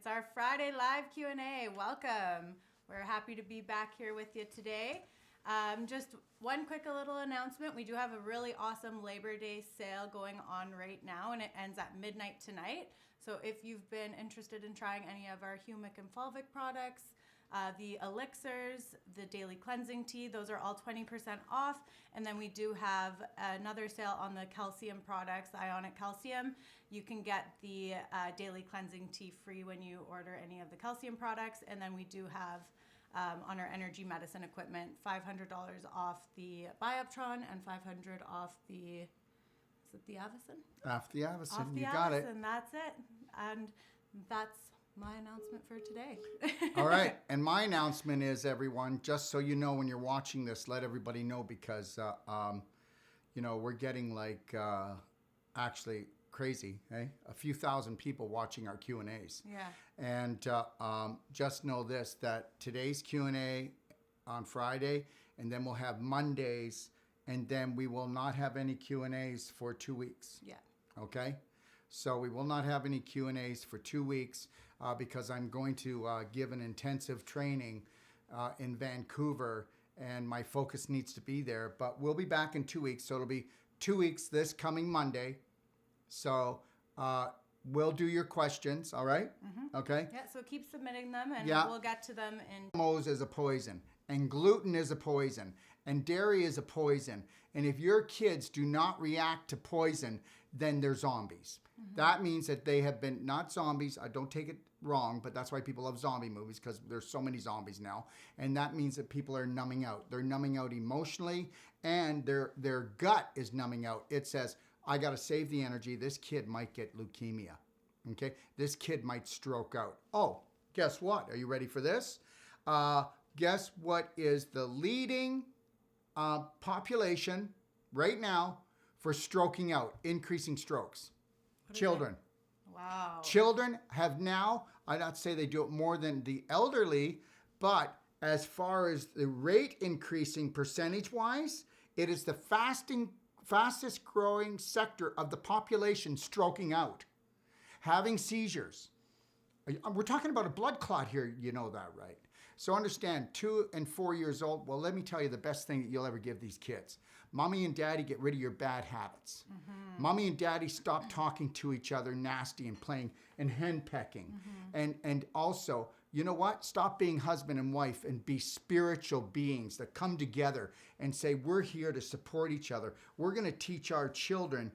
It's our Friday live Q&A. Welcome. We're happy to be back here with you today. Just one quick little announcement. We do have a really awesome Labor Day sale going on right now, and it ends at midnight tonight. So if you've been interested in trying any of our humic and fulvic products, the elixirs, the daily cleansing tea, those are all 20% off. And then we do have another sale on the calcium products, ionic calcium. You can get the daily cleansing tea free when you order any of the calcium products. And then we do have on our energy medicine equipment, $500 off the Bioptron and $500 off the, is it the Avicen? Off the Avicen, Off the you Avicen, got it. that's it. And that's my announcement for today. All right, and my announcement is, everyone, just so you know when you're watching this, let everybody know because, we're getting actually crazy, eh? A few thousand people watching our Q&As. Yeah. And just know this, that today's Q&A on Friday, and then we'll have Mondays, and then we will not have any Q&As for 2 weeks. Yeah. Okay? So we will not have any Q&As for 2 weeks because I'm going to give an intensive training in Vancouver, and my focus needs to be there. But we'll be back in 2 weeks, so it'll be 2 weeks this coming Monday. So we'll do your questions, all right? Mm-hmm. Okay? Yeah, so keep submitting them, and Yeah. we'll get to them in... GMOs is a poison, and gluten is a poison, and dairy is a poison. And if your kids do not react to poison, then they're zombies. Mm-hmm. That means that they have been, not zombies, I don't take it wrong, but that's why people love zombie movies, because there's so many zombies now. And that means that people are numbing out. They're numbing out emotionally, and their gut is numbing out. It says, I got to save the energy. This kid might get leukemia. Okay? This kid might stroke out. Oh, guess what? Are you ready for this? Guess what is the leading population right now for stroking out, increasing strokes? Children. Wow. Children have now, I'd not say they do it more than the elderly, but as far as the rate increasing percentage-wise, it is the fastest growing sector of the population stroking out, having seizures. We're talking about a blood clot here, you know that, right? So understand, 2 and 4 years old, well, let me tell you the best thing that you'll ever give these kids. Mommy and daddy, get rid of your bad habits. Mm-hmm. Mommy and daddy, stop talking to each other nasty and playing and henpecking. Mm-hmm. And also, you know what? Stop being husband and wife and be spiritual beings that come together and say, we're here to support each other. We're going to teach our children,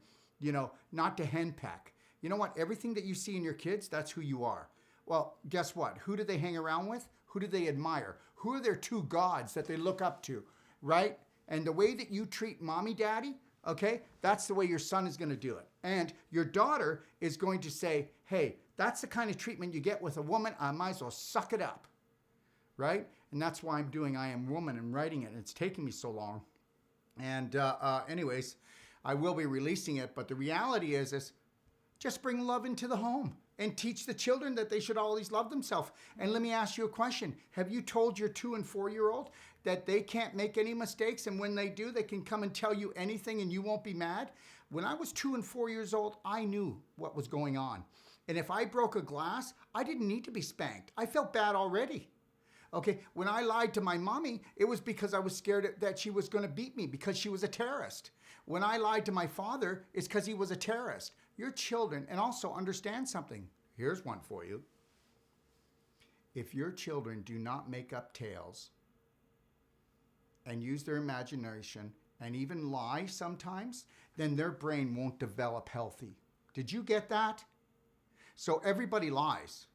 not to henpeck. You know what? Everything that you see in your kids, that's who you are. Well, guess what? Who do they hang around with? Who do they admire? Who are their two gods that they look up to, right? And the way that you treat mommy, daddy, okay, that's the way your son is going to do it. And your daughter is going to say, hey, that's the kind of treatment you get with a woman. I might as well suck it up, right? And that's why I'm doing I Am Woman and writing it. And it's taken me so long. And anyways, I will be releasing it. But the reality is just bring love into the home and teach the children that they should always love themselves. And let me ask you a question. Have you told your 2 and 4-year-old that they can't make any mistakes, and when they do, they can come and tell you anything and you won't be mad? When I was 2 and 4 years old, I knew what was going on. And if I broke a glass, I didn't need to be spanked. I felt bad already. Okay, when I lied to my mommy, it was because I was scared that she was going to beat me because she was a terrorist. When I lied to my father, it's because he was a terrorist. Your children, and also understand something. Here's one for you. If your children do not make up tales and use their imagination and even lie sometimes, then their brain won't develop healthy. Did you get that? So everybody lies.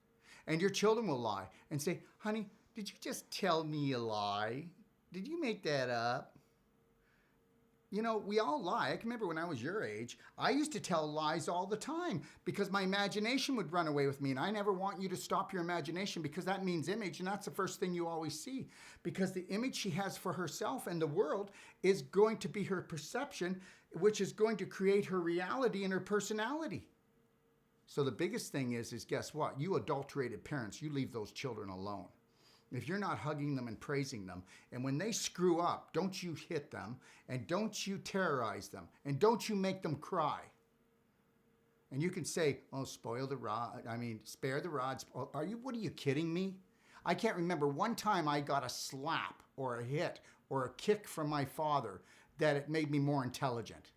And your children will lie and say, honey, did you just tell me a lie? Did you make that up? We all lie. I can remember when I was your age, I used to tell lies all the time because my imagination would run away with me. And I never want you to stop your imagination because that means image. And that's the first thing you always see, because the image she has for herself and the world is going to be her perception, which is going to create her reality and her personality. So the biggest thing is guess what? You adulterated parents, you leave those children alone. If you're not hugging them and praising them, and when they screw up, don't you hit them, and don't you terrorize them, and don't you make them cry. And you can say, oh, spare the rod. What are you kidding me? I can't remember one time I got a slap or a hit or a kick from my father that it made me more intelligent.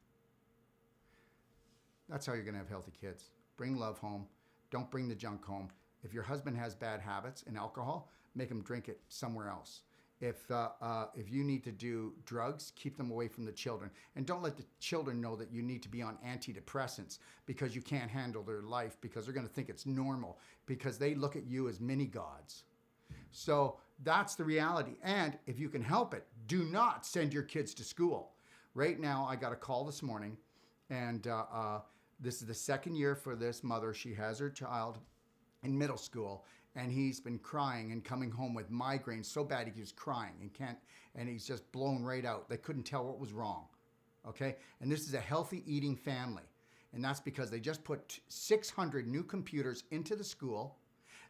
That's how you're going to have healthy kids. Bring love home. Don't bring the junk home. If your husband has bad habits and alcohol, make him drink it somewhere else. If you need to do drugs, keep them away from the children. And don't let the children know that you need to be on antidepressants because you can't handle their life, because they're going to think it's normal, because they look at you as mini gods. So that's the reality. And if you can help it, do not send your kids to school. Right now, I got a call this morning, and this is the second year for this mother. She has her child in middle school, and he's been crying and coming home with migraines so bad he was crying and he's just blown right out. They couldn't tell what was wrong. Okay? And this is a healthy eating family. And that's because they just put 600 new computers into the school.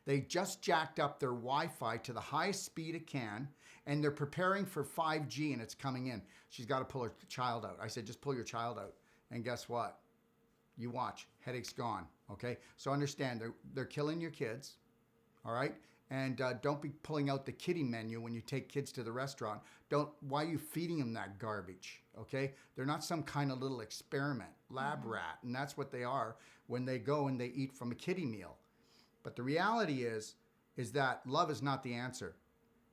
They just jacked up their Wi-Fi to the highest speed it can, and they're preparing for 5G, and it's coming in. She's got to pull her child out. I said, just pull your child out. And guess what? You watch. Headache's gone. Okay? So understand, they're killing your kids. All right? And don't be pulling out the kiddie menu when you take kids to the restaurant. Why are you feeding them that garbage? Okay? They're not some kind of little experiment, lab rat. And that's what they are when they go and they eat from a kiddie meal. But the reality is that love is not the answer.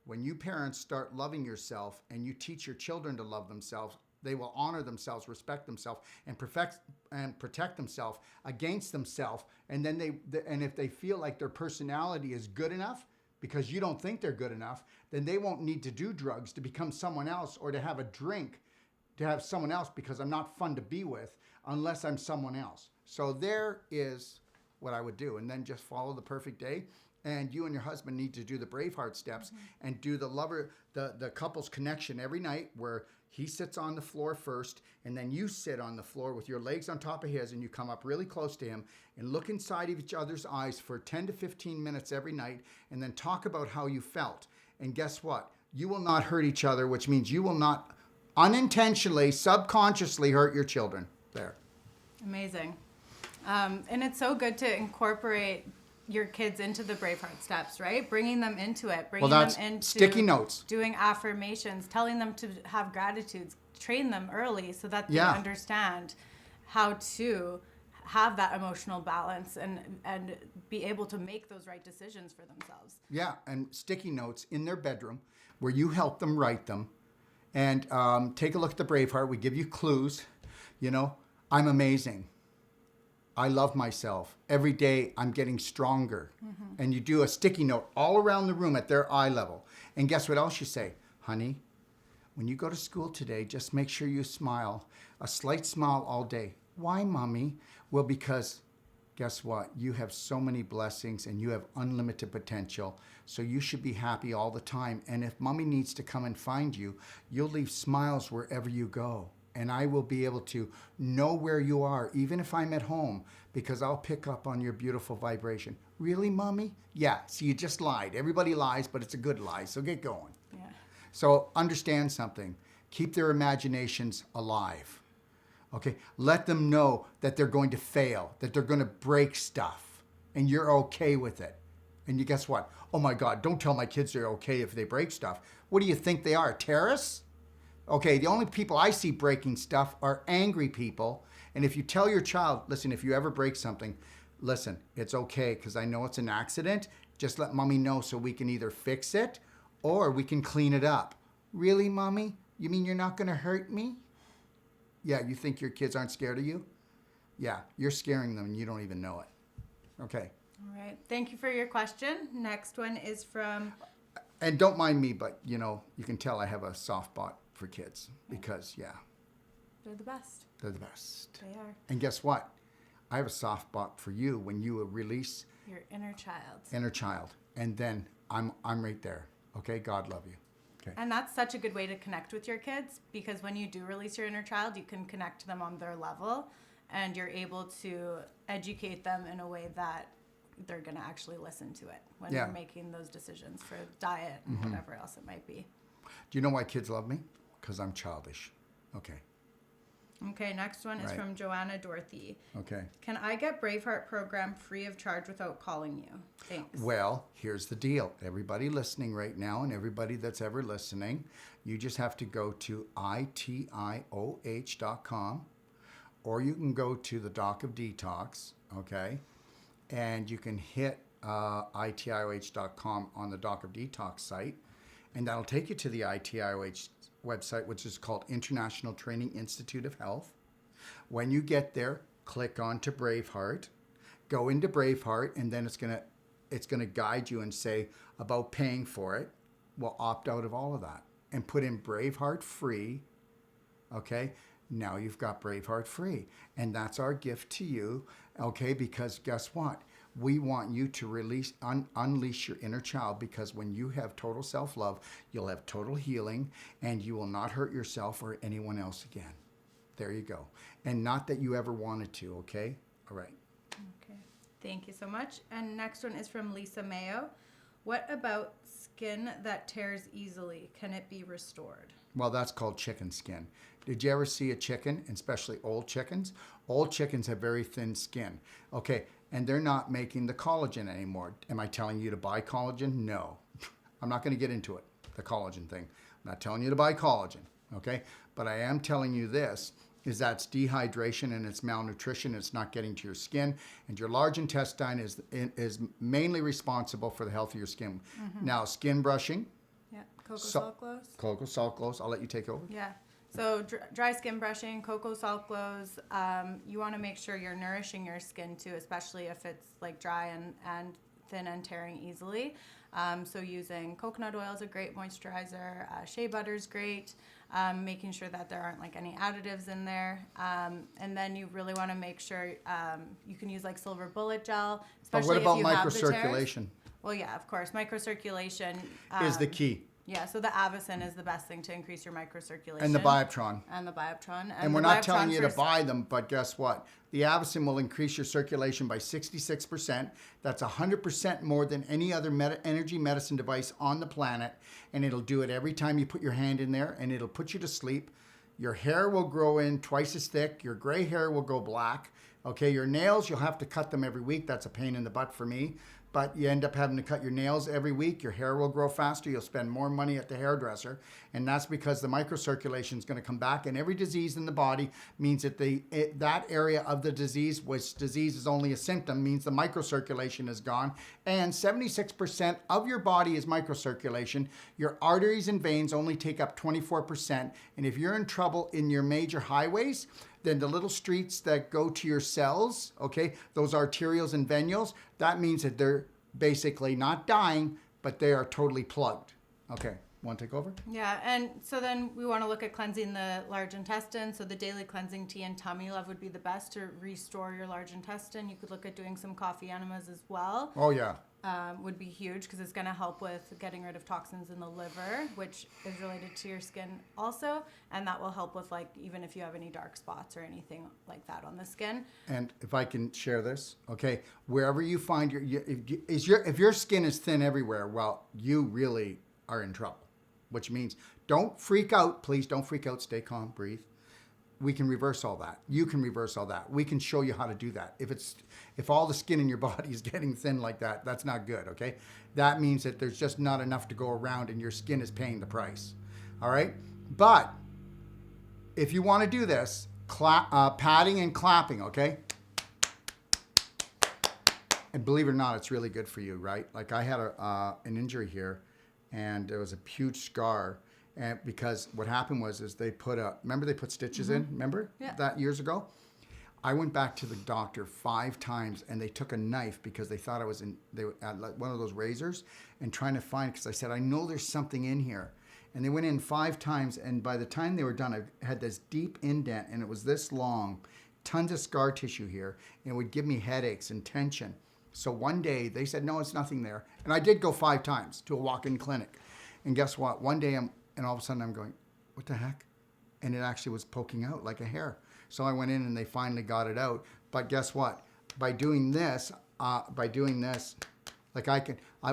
When you parents start loving yourself and you teach your children to love themselves, they will honor themselves, respect themselves, and protect themselves against themselves. And then and if they feel like their personality is good enough, because you don't think they're good enough, then they won't need to do drugs to become someone else, or to have a drink to have someone else, because I'm not fun to be with unless I'm someone else. So there is what I would do. And then just follow the perfect day. And you and your husband need to do the Braveheart steps and do the couple's connection every night, where he sits on the floor first, and then you sit on the floor with your legs on top of his, and you come up really close to him and look inside of each other's eyes for 10 to 15 minutes every night, and then talk about how you felt. And guess what? You will not hurt each other, which means you will not unintentionally, subconsciously hurt your children. There. Amazing. And it's so good to incorporate your kids into the Braveheart steps, right? Bringing them into it, bringing them into sticky notes, doing affirmations, telling them to have gratitudes, train them early so that they understand how to have that emotional balance and be able to make those right decisions for themselves. Yeah, and sticky notes in their bedroom where you help them write them. And take a look at the Braveheart. We give you clues. I'm amazing. I love myself. Every day I'm getting stronger. Mm-hmm. And you do a sticky note all around the room at their eye level. And guess what else you say? Honey, when you go to school today, just make sure you smile. A slight smile all day. Why, Mommy? Well, because guess what? You have so many blessings and you have unlimited potential. So you should be happy all the time. And if Mommy needs to come and find you, you'll leave smiles wherever you go. And I will be able to know where you are, even if I'm at home, because I'll pick up on your beautiful vibration. Really, Mommy? Yeah, so you just lied. Everybody lies, but it's a good lie, so get going. Yeah. So understand something. Keep their imaginations alive. Okay? Let them know that they're going to fail, that they're going to break stuff, and you're okay with it. And you guess what? Oh my God, don't tell my kids they're okay if they break stuff. What do you think they are, terrorists? Okay, the only people I see breaking stuff are angry people. And if you tell your child, listen, if you ever break something, listen, it's okay because I know it's an accident. Just let Mommy know so we can either fix it or we can clean it up. Really, Mommy? You mean you're not going to hurt me? Yeah, you think your kids aren't scared of you? Yeah, you're scaring them and you don't even know it. Okay. All right. Thank you for your question. Next one is from... And don't mind me, but, you can tell I have a soft spot for kids because, they're the best. They're the best. They are. And guess what? I have a soft spot for you when you release your inner child. Inner child. And then I'm right there. Okay? God love you. Okay. And that's such a good way to connect with your kids, because when you do release your inner child, you can connect to them on their level and you're able to educate them in a way that they're going to actually listen to it when you're making those decisions for diet and whatever else it might be. Do you know why kids love me? Because I'm childish. Okay. Okay, next one is Right. from Joanna Dorothy. Okay. Can I get Braveheart program free of charge without calling you? Thanks. Well, here's the deal. Everybody listening right now and everybody that's ever listening, you just have to go to itioh.com, or you can go to the Doc of Detox, okay? And you can hit itioh.com on the Doc of Detox site, and that'll take you to the ITIOH website, which is called International Training Institute of Health. When you get there, click on to Braveheart, go into Braveheart, and then it's gonna guide you and say about paying for it. Well, opt out of all of that and put in Braveheart free. Okay, now you've got Braveheart free, and that's our gift to you. Okay, because guess what? We want you to unleash your inner child, because when you have total self-love, you'll have total healing, and you will not hurt yourself or anyone else again. There you go. And not that you ever wanted to, okay? All right. Okay. Thank you so much. And next one is from Lisa Mayo. What about skin that tears easily? Can it be restored? Well, that's called chicken skin. Did you ever see a chicken, especially old chickens? Old chickens have very thin skin. Okay, and they're not making the collagen anymore. Am I telling you to buy collagen? No. I'm not going to get into it, the collagen thing. I'm not telling you to buy collagen, okay? But I am telling you this, is that's dehydration and it's malnutrition. It's not getting to your skin. And your large intestine is mainly responsible for the health of your skin. Mm-hmm. Now, skin brushing. Yeah, salt glows. Cocoa salt glows. I'll let you take over. Yeah. So dry skin brushing, cocoa salt glows, you want to make sure you're nourishing your skin too, especially if it's like dry and thin and tearing easily. So using coconut oil is a great moisturizer. Shea butter is great. Making sure that there aren't like any additives in there. And then you really want to make sure you can use like silver bullet gel. But what about microcirculation? Well, yeah, of course. Microcirculation is the key. Yeah, so the Avicen is the best thing to increase your microcirculation. And the Bioptron. And we're not telling you to buy them, but guess what? The Avicen will increase your circulation by 66%. That's 100% more than any other energy medicine device on the planet. And it'll do it every time you put your hand in there, and it'll put you to sleep. Your hair will grow in twice as thick. Your gray hair will go black. Okay, your nails, you'll have to cut them every week. That's a pain in the butt for me. But you end up having to cut your nails every week. Your hair will grow faster. You'll spend more money at the hairdresser. And that's because the microcirculation is going to come back. And every disease in the body means that that area of the disease, which disease is only a symptom, means the microcirculation is gone. And 76% of your body is microcirculation. Your arteries and veins only take up 24%. And if you're in trouble in your major highways, then the little streets that go to your cells, okay, those arterioles and venules, that means that they're basically not dying, but they are totally plugged. Okay, want to take over? Yeah, and so then we want to look at cleansing the large intestine. So the daily cleansing tea and tummy love would be the best to restore your large intestine. You could look at doing some coffee enemas as well. Oh, yeah. Would be huge because it's going to help with getting rid of toxins in the liver, which is related to your skin also, and that will help with like even if you have any dark spots or anything like that on the skin. And if I can share this, okay, wherever you find if your skin is thin everywhere, well, you really are in trouble, which means don't freak out. Please don't freak out. Stay calm, breathe. We can reverse all that. You can reverse all that. We can show you how to do that. If all the skin in your body is getting thin like that, that's not good, okay? That means that there's just not enough to go around and your skin is paying the price, all right? But if you want to do this, padding and clapping, okay? And believe it or not, it's really good for you, right? Like I had an injury here, and there was a huge scar. And because what happened was they put stitches in, remember that years ago? I went back to the doctor 5 times, and they took a knife because they thought I was one of those razors and trying to find, because I said, I know there's something in here. And they went in 5 times, and by the time they were done, I had this deep indent, and it was this long, tons of scar tissue here, and it would give me headaches and tension. So one day they said, no, it's nothing there. And I did go 5 times to a walk-in clinic. And guess what? One day and all of a sudden I'm going, what the heck? And it actually was poking out like a hair. So I went in and they finally got it out. But guess what? By doing this, like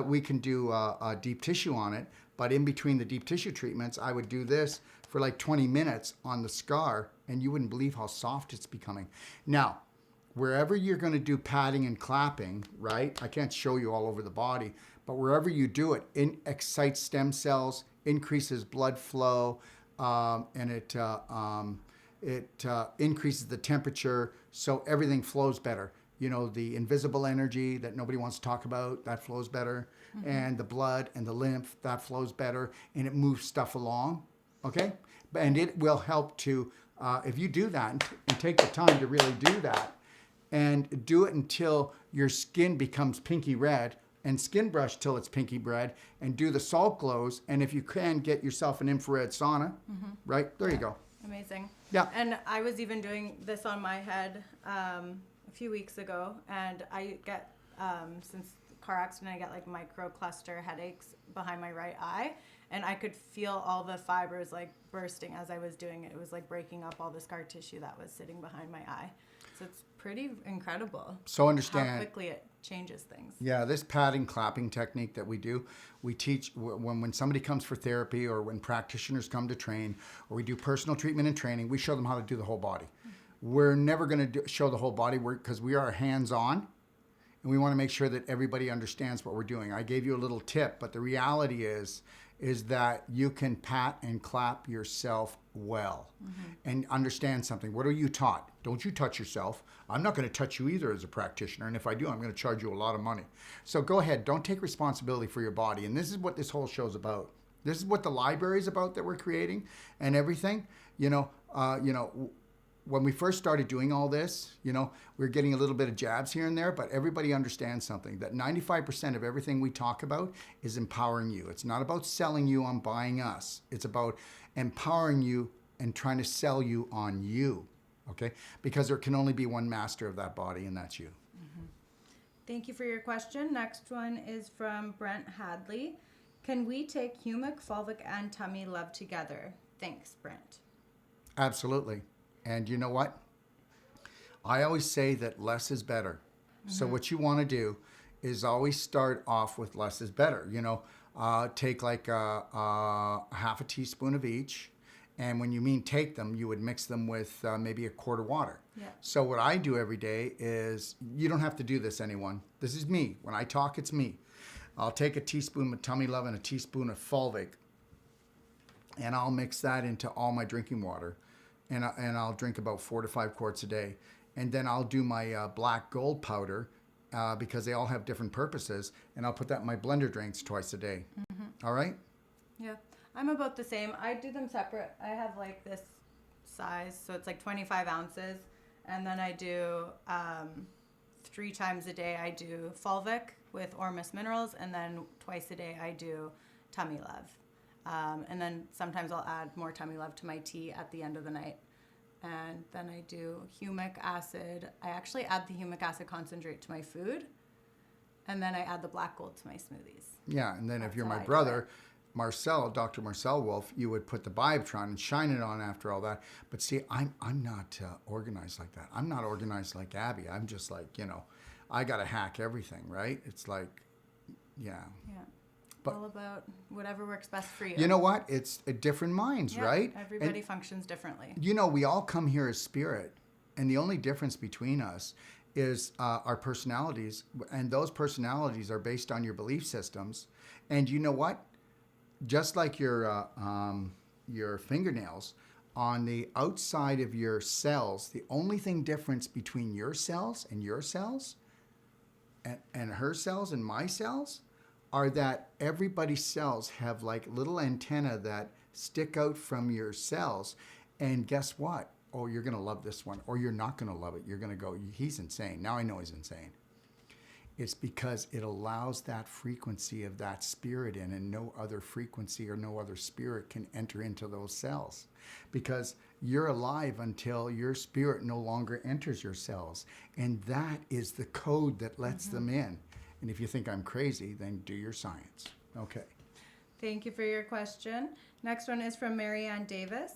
we can do a deep tissue on it. But in between the deep tissue treatments, I would do this for like 20 minutes on the scar, and you wouldn't believe how soft it's becoming. Now, wherever you're going to do patting and clapping, right? I can't show you all over the body, but wherever you do it, it excites stem cells, increases blood flow, and it increases the temperature, so everything flows better. You know, the invisible energy that nobody wants to talk about, that flows better. And the blood and the lymph, that flows better, and it moves stuff along, okay? And it will help to, if you do that and take the time to really do that, and do it until your skin becomes pinky red, and skin brush till it's pinky red, and do the salt glows, and if you can, get yourself an infrared sauna, right? There you go. Amazing. Yeah. And I was even doing this on my head a few weeks ago, and I get, since car accident, I get like microcluster headaches behind my right eye, and I could feel all the fibers like bursting as I was doing it. It was like breaking up all the scar tissue that was sitting behind my eye. So it's pretty incredible. So understand how quickly it changes things. Yeah, this patting clapping technique that we do, we teach when somebody comes for therapy, or when practitioners come to train, or we do personal treatment and training, we show them how to do the whole body. We're never going to show the whole body because we are hands-on, and we want to make sure that everybody understands what we're doing. I gave you a little tip, but the reality is that you can pat and clap yourself well and understand something. What are you taught? Don't you touch yourself. I'm not going to touch you either as a practitioner, and if I do, I'm going to charge you a lot of money. So go ahead, don't take responsibility for your body, and this is what this whole show's about. This is what the library is about that we're creating and everything. When we first started doing all this, we were getting a little bit of jabs here and there, but everybody understands something, that 95% of everything we talk about is empowering you. It's not about selling you on buying us. It's about empowering you and trying to sell you on you, okay? Because there can only be one master of that body, and that's you. Thank you for your question. Next one is from Brent Hadley. Can we take humic, fulvic, and tummy love together? Thanks, Brent. Absolutely. And you know what? I always say that less is better. So what you want to do is always start off with less is better. Take like half a teaspoon of each. And when you mean take them, you would mix them with maybe a quart of water. Yeah. So what I do every day is, you don't have to do this, anyone. This is me. When I talk, it's me. I'll take a teaspoon of tummy love and a teaspoon of fulvic, and I'll mix that into all my drinking water. And I'll drink about 4 to 5 quarts a day. And then I'll do my black gold powder, because they all have different purposes, and I'll put that in my blender drinks twice a day. All right? Yeah, I'm about the same. I do them separate. I have like this size, so it's like 25 ounces. And then I do 3 times a day, I do fulvic with Ormus Minerals, and then twice a day I do tummy love. And then sometimes I'll add more tummy love to my tea at the end of the night. And then I do humic acid. I actually add the humic acid concentrate to my food. And then I add the black gold to my smoothies. Yeah, and then That's if you're how my I do brother, Marcel, Dr. Marcel Wolfe, you would put the Biotron and shine it on after all that. But see, I'm not organized like that. I'm not organized like Abby. I'm just like, I got to hack everything, right? It's like, yeah. Yeah. But all about whatever works best for you. You know what? It's different minds, Yeah, right? Everybody functions differently. We all come here as spirit, and the only difference between us is our personalities, and those personalities are based on your belief systems. And you know what? Just like your fingernails, on the outside of your cells, the only thing difference between your cells and her cells and my cells are that everybody's cells have like little antennae that stick out from your cells. And guess what? Oh, you're going to love this one, or you're not going to love it. You're going to go, he's insane. Now I know he's insane. It's because it allows that frequency of that spirit in, and no other frequency or no other spirit can enter into those cells, because you're alive until your spirit no longer enters your cells. And that is the code that lets them in. And if you think I'm crazy, then do your science. Okay. Thank you for your question. Next one is from Marianne Davis.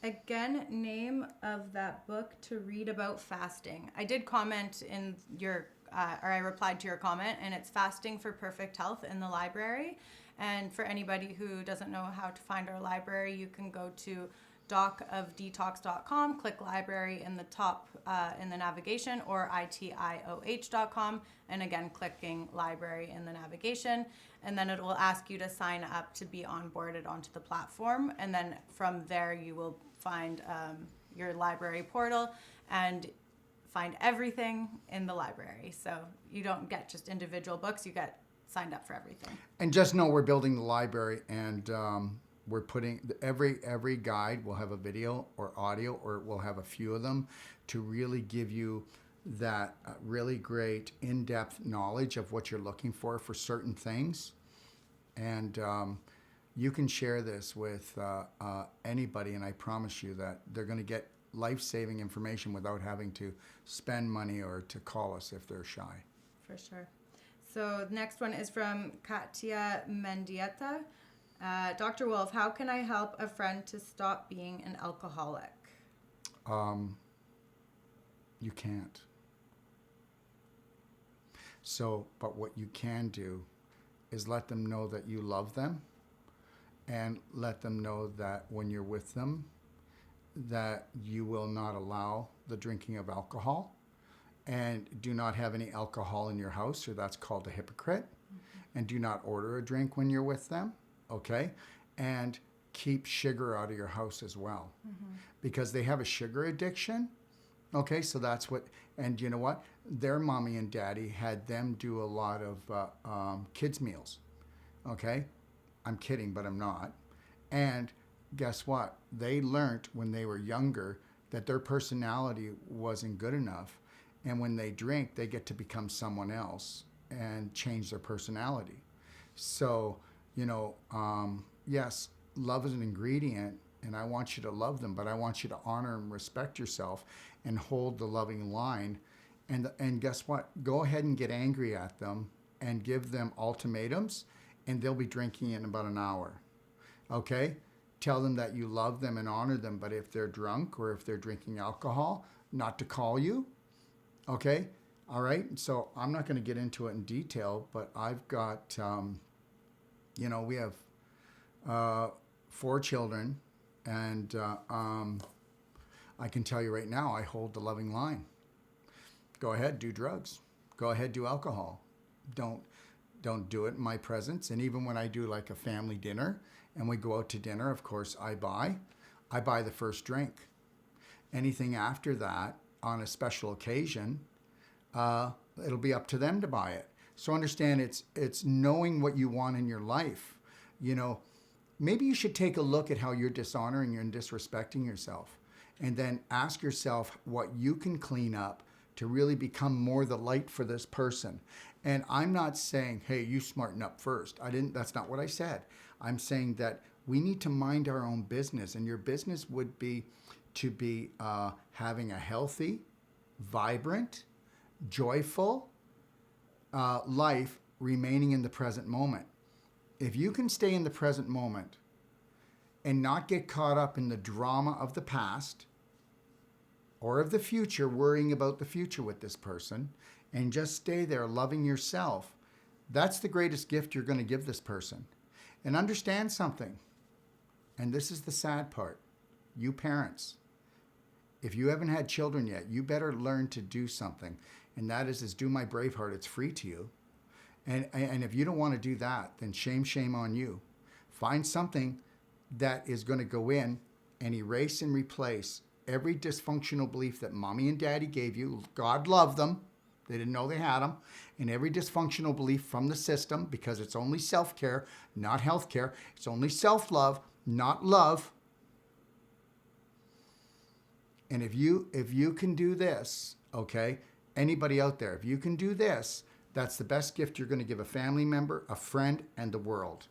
Again, name of that book to read about fasting. I did comment in your, or I replied to your comment, and it's Fasting for Perfect Health in the library. And for anybody who doesn't know how to find our library, you can go to docofdetox.com, click library in the top in the navigation, or itioh.com, and again clicking library in the navigation, and then it will ask you to sign up to be onboarded onto the platform, and then from there you will find your library portal and find everything in the library. So you don't get just individual books, you get signed up for everything. And just know we're building the library, and we're putting every guide will have a video or audio, or we'll have a few of them to really give you that really great in-depth knowledge of what you're looking for certain things. And you can share this with anybody, and I promise you that they're going to get life-saving information without having to spend money or to call us if they're shy. For sure. So the next one is from Katia Mendieta. Dr. Wolfe, how can I help a friend to stop being an alcoholic? You can't. So, but what you can do is let them know that you love them, and let them know that when you're with them, that you will not allow the drinking of alcohol, and do not have any alcohol in your house, or that's called a hypocrite. Mm-hmm. And do not order a drink when you're with them, okay? And keep sugar out of your house as well, because they have a sugar addiction, okay? So that's what, and you know what? Their mommy and daddy had them do a lot of kids' meals, okay? I'm kidding, but I'm not. And guess what? They learned when they were younger that their personality wasn't good enough. And when they drink, they get to become someone else and change their personality. So, you know, yes, love is an ingredient, and I want you to love them, but I want you to honor and respect yourself and hold the loving line. And guess what? Go ahead and get angry at them and give them ultimatums, and they'll be drinking in about an hour. Okay? Tell them that you love them and honor them, but if they're drunk or if they're drinking alcohol, not to call you. Okay? All right? So I'm not going to get into it in detail, but I've got, you know, we have 4 children, and I can tell you right now, I hold the loving line. Go ahead, do drugs. Go ahead, do alcohol. Don't do it in my presence. And even when I do like a family dinner and we go out to dinner, of course, I buy the first drink. Anything after that, on a special occasion, it'll be up to them to buy it. So understand, it's knowing what you want in your life. You know, maybe you should take a look at how you're dishonoring and disrespecting yourself, and then ask yourself what you can clean up to really become more the light for this person. And I'm not saying, hey, you smarten up first. That's not what I said. I'm saying that we need to mind our own business, and your business would be to be having a healthy, vibrant, joyful life, remaining in the present moment. If you can stay in the present moment and not get caught up in the drama of the past or of the future, worrying about the future with this person, and just stay there loving yourself, that's the greatest gift you're going to give this person. And understand something, and this is the sad part, you parents, if you haven't had children yet, you better learn to do something, and that is do my Braveheart. It's free to you. And if you don't want to do that, then shame on you. Find something that is going to go in and erase and replace every dysfunctional belief that mommy and daddy gave you. God loved them. They didn't know they had them. And every dysfunctional belief from the system, because it's only self-care, not health-care. It's only self-love, not love. And if you can do this, okay, anybody out there, if you can do this, that's the best gift you're going to give a family member, a friend, and the world.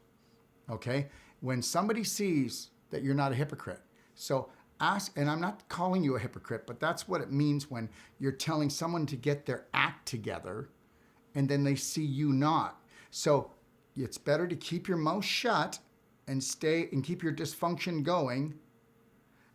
Okay? When somebody sees that you're not a hypocrite. So ask, and I'm not calling you a hypocrite, but that's what it means when you're telling someone to get their act together and then they see you not. So it's better to keep your mouth shut and stay and keep your dysfunction going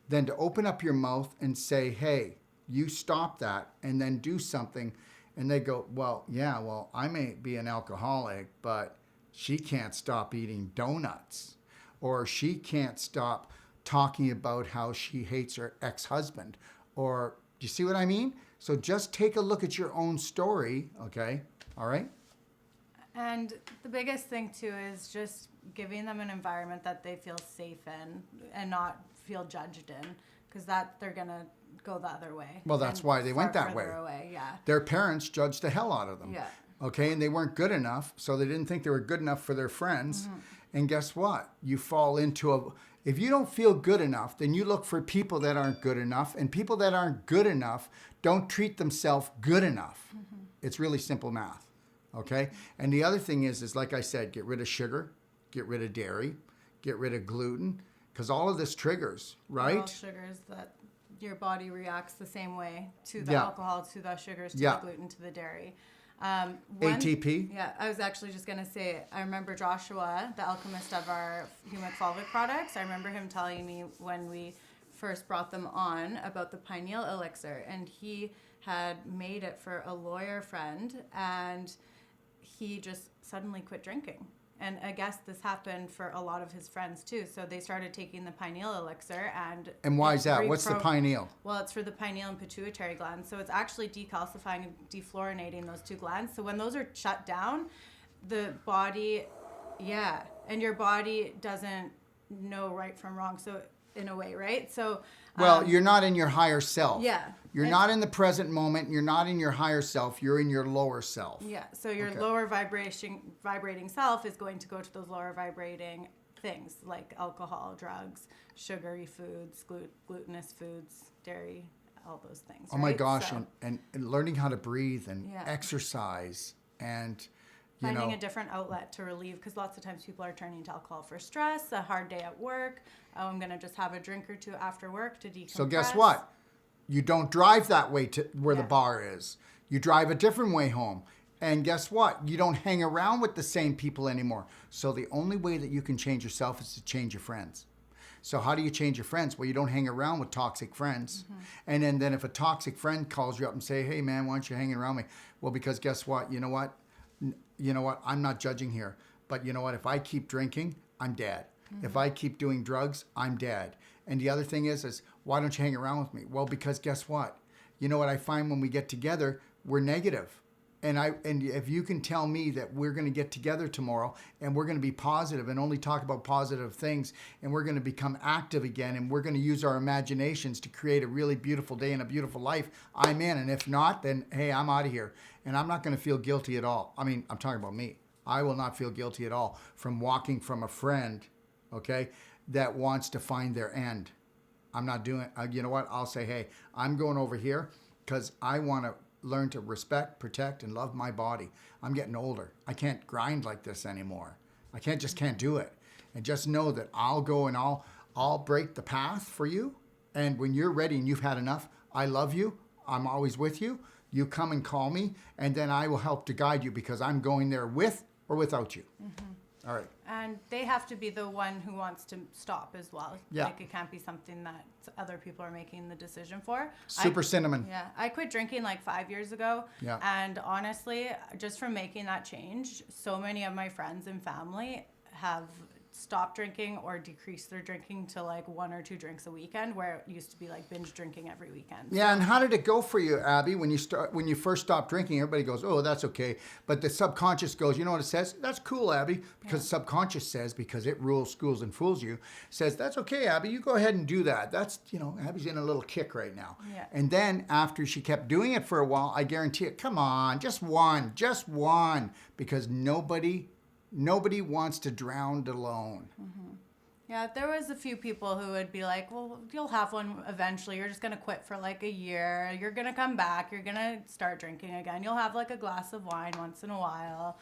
than to open up your mouth and say, hey, you stop that, and then do something. And they go, well, yeah, well, I may be an alcoholic, but she can't stop eating donuts, or she can't stop talking about how she hates her ex-husband. Or, do you see what I mean? So just take a look at your own story, okay? All right? And the biggest thing too is just giving them an environment that they feel safe in and not feel judged in, because that they're gonna go the other way. Well, that's why they went that way. Away. Yeah. Their parents judged the hell out of them. Yeah. Okay, and they weren't good enough, so they didn't think they were good enough for their friends. And guess what? You fall into if you don't feel good enough, then you look for people that aren't good enough, and people that aren't good enough don't treat themselves good enough. It's really simple math. Okay? And the other thing is like I said, get rid of sugar, get rid of dairy, get rid of gluten, because all of this triggers, right? All sugars that your body reacts the same way to the alcohol, to the sugars, to the gluten, to the dairy. ATP? Yeah, I was actually just going to say, I remember Joshua, the alchemist of our hemophalvic products, I remember him telling me when we first brought them on about the pineal elixir, and he had made it for a lawyer friend, and he just suddenly quit drinking. And I guess this happened for a lot of his friends too. So they started taking the pineal elixir And why is that? What's the pineal? Well, it's for the pineal and pituitary glands. So it's actually decalcifying and defluorinating those two glands. So when those are shut down, the body, and your body doesn't know right from wrong. So in a way, right? So well, you're not in your higher self. Yeah. You're not in the present moment. You're not in your higher self. You're in your lower self. Yeah. So your lower vibrating self is going to go to those lower vibrating things like alcohol, drugs, sugary foods, glutinous foods, dairy, all those things. Oh my gosh. So, and learning how to breathe and exercise and finding a different outlet to relieve, because lots of times people are turning to alcohol for stress, a hard day at work. Oh, I'm going to just have a drink or two after work to decompress. So guess what? You don't drive that way to where the bar is. You drive a different way home. And guess what? You don't hang around with the same people anymore. So the only way that you can change yourself is to change your friends. So how do you change your friends? Well, you don't hang around with toxic friends. And then if a toxic friend calls you up and say, hey man, why aren't you hanging around me? Well, because guess what? You know what? I'm not judging here. But you know what? If I keep drinking, I'm dead. If I keep doing drugs, I'm dead. And the other thing is why don't you hang around with me? Well, because guess what? You know what I find when we get together, we're negative. And if you can tell me that we're going to get together tomorrow and we're going to be positive and only talk about positive things, and we're going to become active again, and we're going to use our imaginations to create a really beautiful day and a beautiful life, I'm in. And if not, then hey, I'm out of here. And I'm not going to feel guilty at all. I mean, I'm talking about me. I will not feel guilty at all from walking from a friend, okay, that wants to find their end. I'm not doing, you know what? I'll say, hey, I'm going over here because I want to learn to respect, protect, and love my body. I'm getting older. I can't grind like this anymore. I can't do it. And just know that I'll go and I'll break the path for you. And when you're ready and you've had enough, I love you. I'm always with you. You come and call me, and then I will help to guide you, because I'm going there with or without you. All right. And they have to be the one who wants to stop as well. Yeah. Like, it can't be something that other people are making the decision for. Super cinnamon. Yeah. I quit drinking like 5 years ago. Yeah. And honestly, just from making that change, so many of my friends and family have stopped drinking or decreased their drinking to like 1 or 2 drinks a weekend, where it used to be like binge drinking every weekend. Yeah, and how did it go for you, Abby, when you first stopped drinking? Everybody goes, oh, that's okay. But the subconscious goes, you know what it says? That's cool, Abby. Because subconscious says, because it rules, schools, and fools you, says, that's okay, Abby, you go ahead and do that. That's, Abby's in a little kick right now. Yeah. And then after she kept doing it for a while, I guarantee it, come on, just one. Because nobody wants to drown alone. Yeah, there was a few people who would be like, well, you'll have one eventually. You're just going to quit for like a year. You're going to come back. You're going to start drinking again. You'll have like a glass of wine once in a while.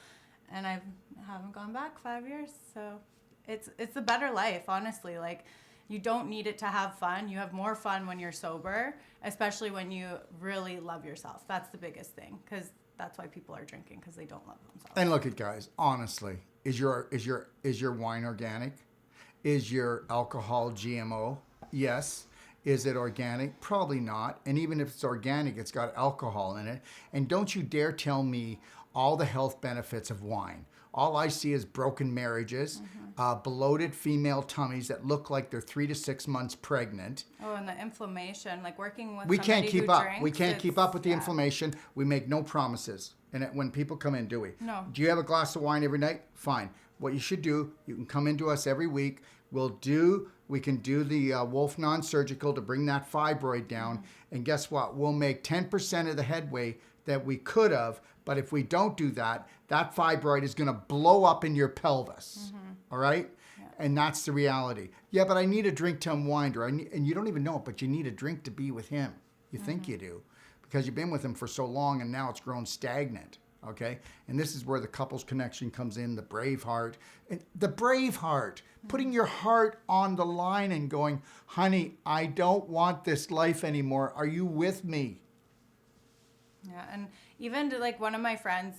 And I haven't gone back 5 years. So it's a better life, honestly. Like, you don't need it to have fun. You have more fun when you're sober, especially when you really love yourself. That's the biggest thing, because that's why people are drinking, because they don't love themselves. And look at guys, honestly, is your wine organic? Is your alcohol GMO? Yes. Is it organic? Probably not. And even if it's organic, it's got alcohol in it. And don't you dare tell me all the health benefits of wine all I see is broken marriages, bloated female tummies that look like they're 3 to 6 months pregnant. Oh, and the inflammation, like working with We can't somebody keep who up. drinks, We can't keep up with the yeah. inflammation. We make no promises. And when people come in, do we? No. Do you have a glass of wine every night? Fine. What you should do, you can come into us every week. We can do the Wolfe non-surgical to bring that fibroid down. And guess what? We'll make 10% of the headway that we could have. But if we don't do that, that fibroid is going to blow up in your pelvis. All right? Yeah. And that's the reality. Yeah, but I need a drink to unwind. And you don't even know it, but you need a drink to be with him. You think you do. Because you've been with him for so long and now it's grown stagnant. Okay? And this is where the couples connection comes in, the Braveheart. And the Braveheart, putting your heart on the line and going, honey, I don't want this life anymore. Are you with me? Yeah, and even to, like, one of my friends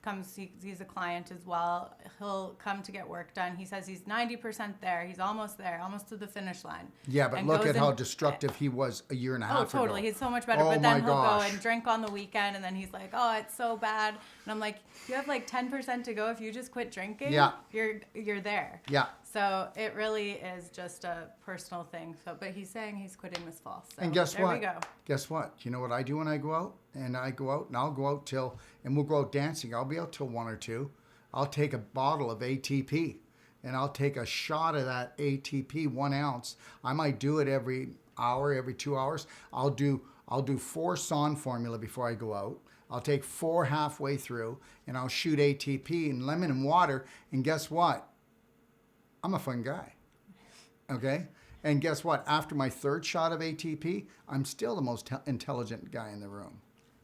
comes, he's a client as well. He'll come to get work done. He says he's 90% there. He's almost there, almost to the finish line. Yeah, but look at how destructive he was a year and a half ago. Oh, totally. He's so much better. But then he'll go and drink on the weekend, and then he's like, oh, it's so bad. And I'm like, you have like 10% to go. If you just quit drinking, you're there. Yeah. So it really is just a personal thing. So, but he's saying he's quitting this fall. So and guess what? There we go. Guess what? You know what I do when I go out? And I'll go out till, and we'll go out dancing. I'll be out till 1 or 2. I'll take a bottle of ATP and I'll take a shot of that ATP, 1 ounce. I might do it every hour, every 2 hours. I'll do 4 SON formula before I go out. I'll take 4 halfway through and I'll shoot ATP and lemon and water. And guess what? I'm a fun guy. Okay? And guess what? After my 3rd shot of ATP, I'm still the most intelligent guy in the room.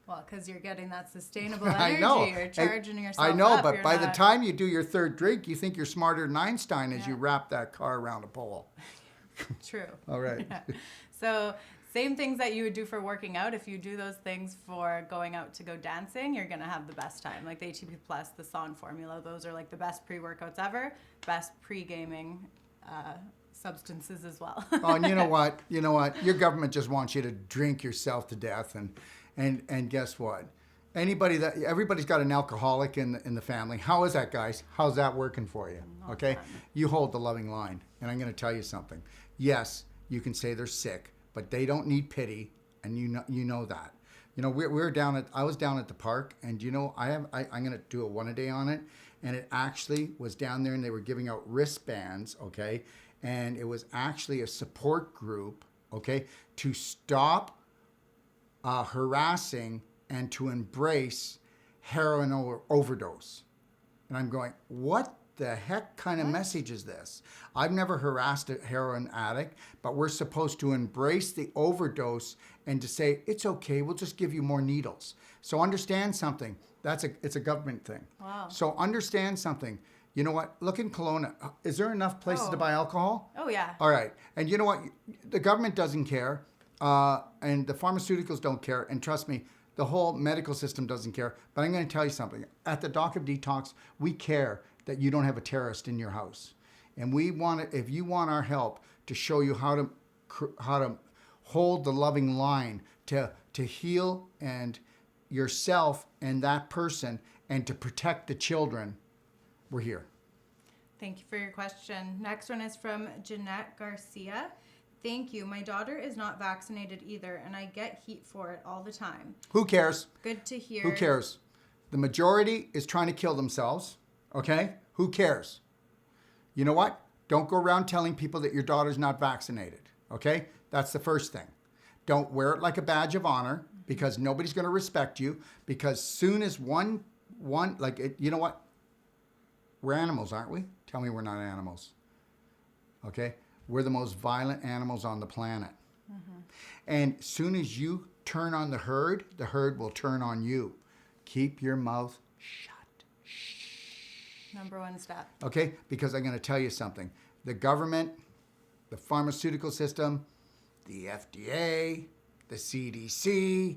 Well, because you're getting that sustainable energy. I know. You're charging yourself I know, up. but by the time you do your 3rd drink, you think you're smarter than Einstein as you wrap that car around a pole. True. All right. Yeah. So same things that you would do for working out. If you do those things for going out to go dancing, you're going to have the best time. Like the ATP Plus, the SON formula, those are like the best pre-workouts ever. Best pre-gaming substances as well. Oh, and you know what? Your government just wants you to drink yourself to death. And guess what? Everybody's got an alcoholic in the family. How is that, guys? How's that working for you? Okay? You hold the loving line. And I'm going to tell you something. Yes, you can say they're sick, but they don't need pity, and you know that. You know, I was down at the park, and I'm going to do a 1-a-day on it, and it actually was down there, and they were giving out wristbands, okay? And it was actually a support group, okay, to stop harassing and to embrace heroin overdose. And I'm going, what the heck kind of message is this? I've never harassed a heroin addict, but we're supposed to embrace the overdose and to say, it's okay, we'll just give you more needles. So understand something. It's a government thing. Wow. So understand something. You know what? Look in Kelowna. Is there enough places to buy alcohol? Oh, yeah. All right. And you know what? The government doesn't care. And the pharmaceuticals don't care. And trust me, the whole medical system doesn't care. But I'm going to tell you something. At the Doc of Detox, we care that you don't have a terrorist in your house. And if you want our help to show you how to hold the loving line, to heal and yourself and that person, and to protect the children, we're here. Thank you for your question. Next one is from Jeanette Garcia. Thank you. My daughter is not vaccinated either, and I get heat for it all the time. Who cares? Good to hear. Who cares? The majority is trying to kill themselves, okay? Who cares? You know what? Don't go around telling people that your daughter's not vaccinated, okay? That's the first thing. Don't wear it like a badge of honor, because nobody's going to respect you, because soon as you know what? We're animals, aren't we? Tell me we're not animals, okay? We're the most violent animals on the planet. Mm-hmm. And soon as you turn on the herd will turn on you. Keep your mouth shut. Shh. Number 1 step. Okay? Because I'm going to tell you something. The government, the pharmaceutical system, the FDA, the CDC,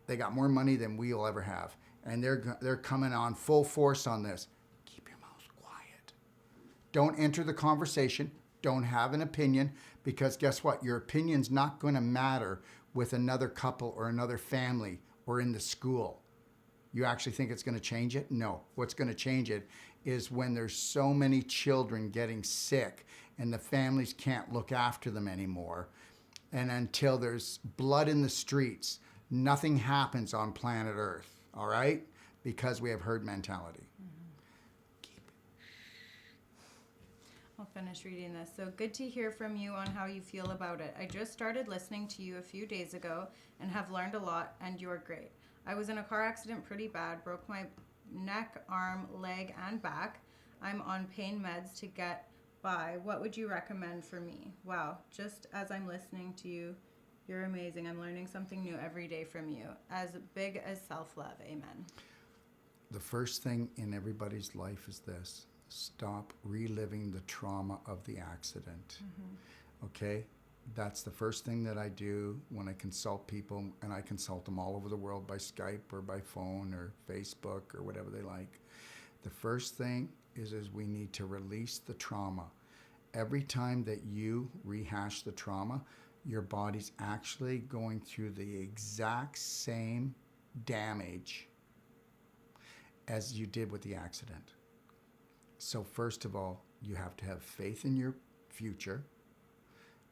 they got more money than we'll ever have. And they're coming on full force on this. Keep your mouth quiet. Don't enter the conversation. Don't have an opinion, because guess what? Your opinion's not going to matter with another couple or another family or in the school. You actually think it's going to change it? No. What's going to change it is when there's so many children getting sick and the families can't look after them anymore. And until there's blood in the streets, nothing happens on planet Earth, all right? Because we have herd mentality. I'll finish reading this. So good to hear from you on how you feel about it. I just started listening to you a few days ago and have learned a lot, and you're great. I was in a car accident pretty bad, broke my neck, arm, leg, and back. I'm on pain meds to get by. What would you recommend for me? Wow, just as I'm listening to you, you're amazing. I'm learning something new every day from you. As big as self-love. Amen. The first thing in everybody's life is this: stop reliving the trauma of the accident. Okay? That's the first thing that I do when I consult people, and I consult them all over the world by Skype or by phone or Facebook or whatever they like. The first thing is we need to release the trauma. Every time that you rehash the trauma, your body's actually going through the exact same damage as you did with the accident. So first of all, you have to have faith in your future,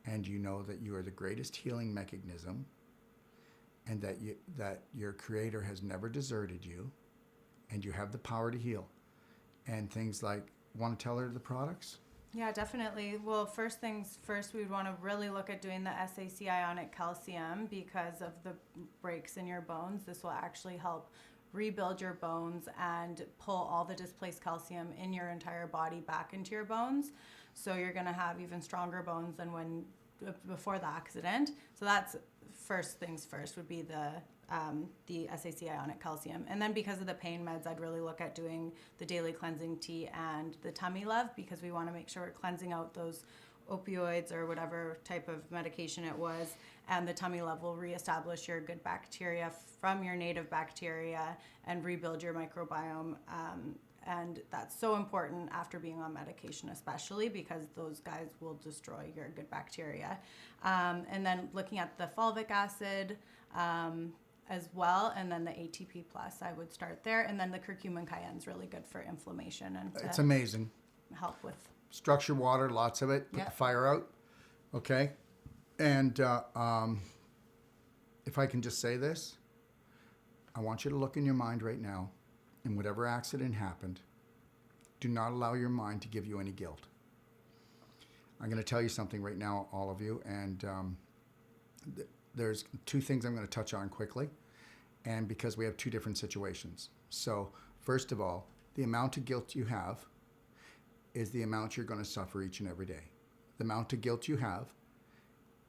and you know that you are the greatest healing mechanism, and that your creator has never deserted you, and you have the power to heal. And things like, want to tell her the products? Yeah, definitely. Well, first things first, we would want to really look at doing the SAC ionic calcium because of the breaks in your bones. This will actually help rebuild your bones and pull all the displaced calcium in your entire body back into your bones. So you're going to have even stronger bones than when before the accident. So that's first things first would be the SAC ionic calcium. And then because of the pain meds, I'd really look at doing the daily cleansing tea and the tummy love, because we want to make sure we're cleansing out those opioids or whatever type of medication it was, and the tummy love will reestablish your good bacteria from your native bacteria and rebuild your microbiome. And that's so important after being on medication, especially because those guys will destroy your good bacteria. And then looking at the fulvic acid as well, and then the ATP plus, I would start there. And then the curcumin cayenne is really good for inflammation and it's amazing. Help with structure water, lots of it. Put the fire out. Okay. And if I can just say this, I want you to look in your mind right now, and whatever accident happened, do not allow your mind to give you any guilt. I'm going to tell you something right now, all of you, and there's two things I'm going to touch on quickly, and because we have two different situations. So, first of all, the amount of guilt you have is the amount you're going to suffer each and every day. The amount of guilt you have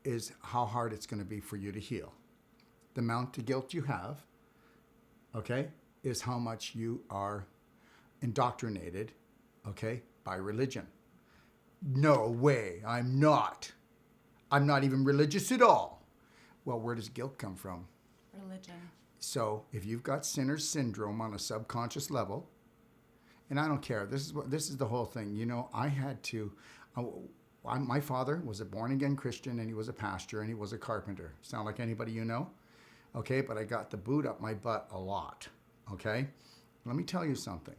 is how hard it's going to be for you to heal. The amount of guilt you have, okay, is how much you are indoctrinated, okay, by religion. No way, I'm not. I'm not even religious at all. Well, where does guilt come from? religion. So if you've got sinner's syndrome on a subconscious level, and I don't care, this is the whole thing. You know, I had to, my father was a born-again Christian, and he was a pastor, and he was a carpenter. Sound like anybody you know? Okay, but I got the boot up my butt a lot, okay? Let me tell you something.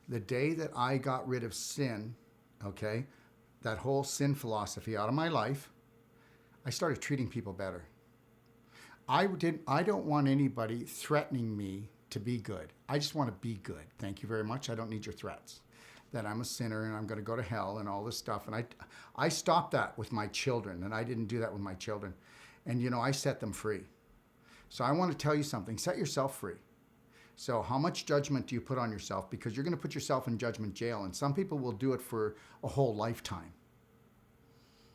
The day that I got rid of sin, okay, that whole sin philosophy out of my life, I started treating people better. I don't want anybody threatening me to be good. I just want to be good. Thank you very much. I don't need your threats that I'm a sinner and I'm going to go to hell and all this stuff. And I stopped that with my children, and I didn't do that with my children. And, you know, I set them free. So I want to tell you something. Set yourself free. So how much judgment do you put on yourself? Because you're going to put yourself in judgment jail, and some people will do it for a whole lifetime.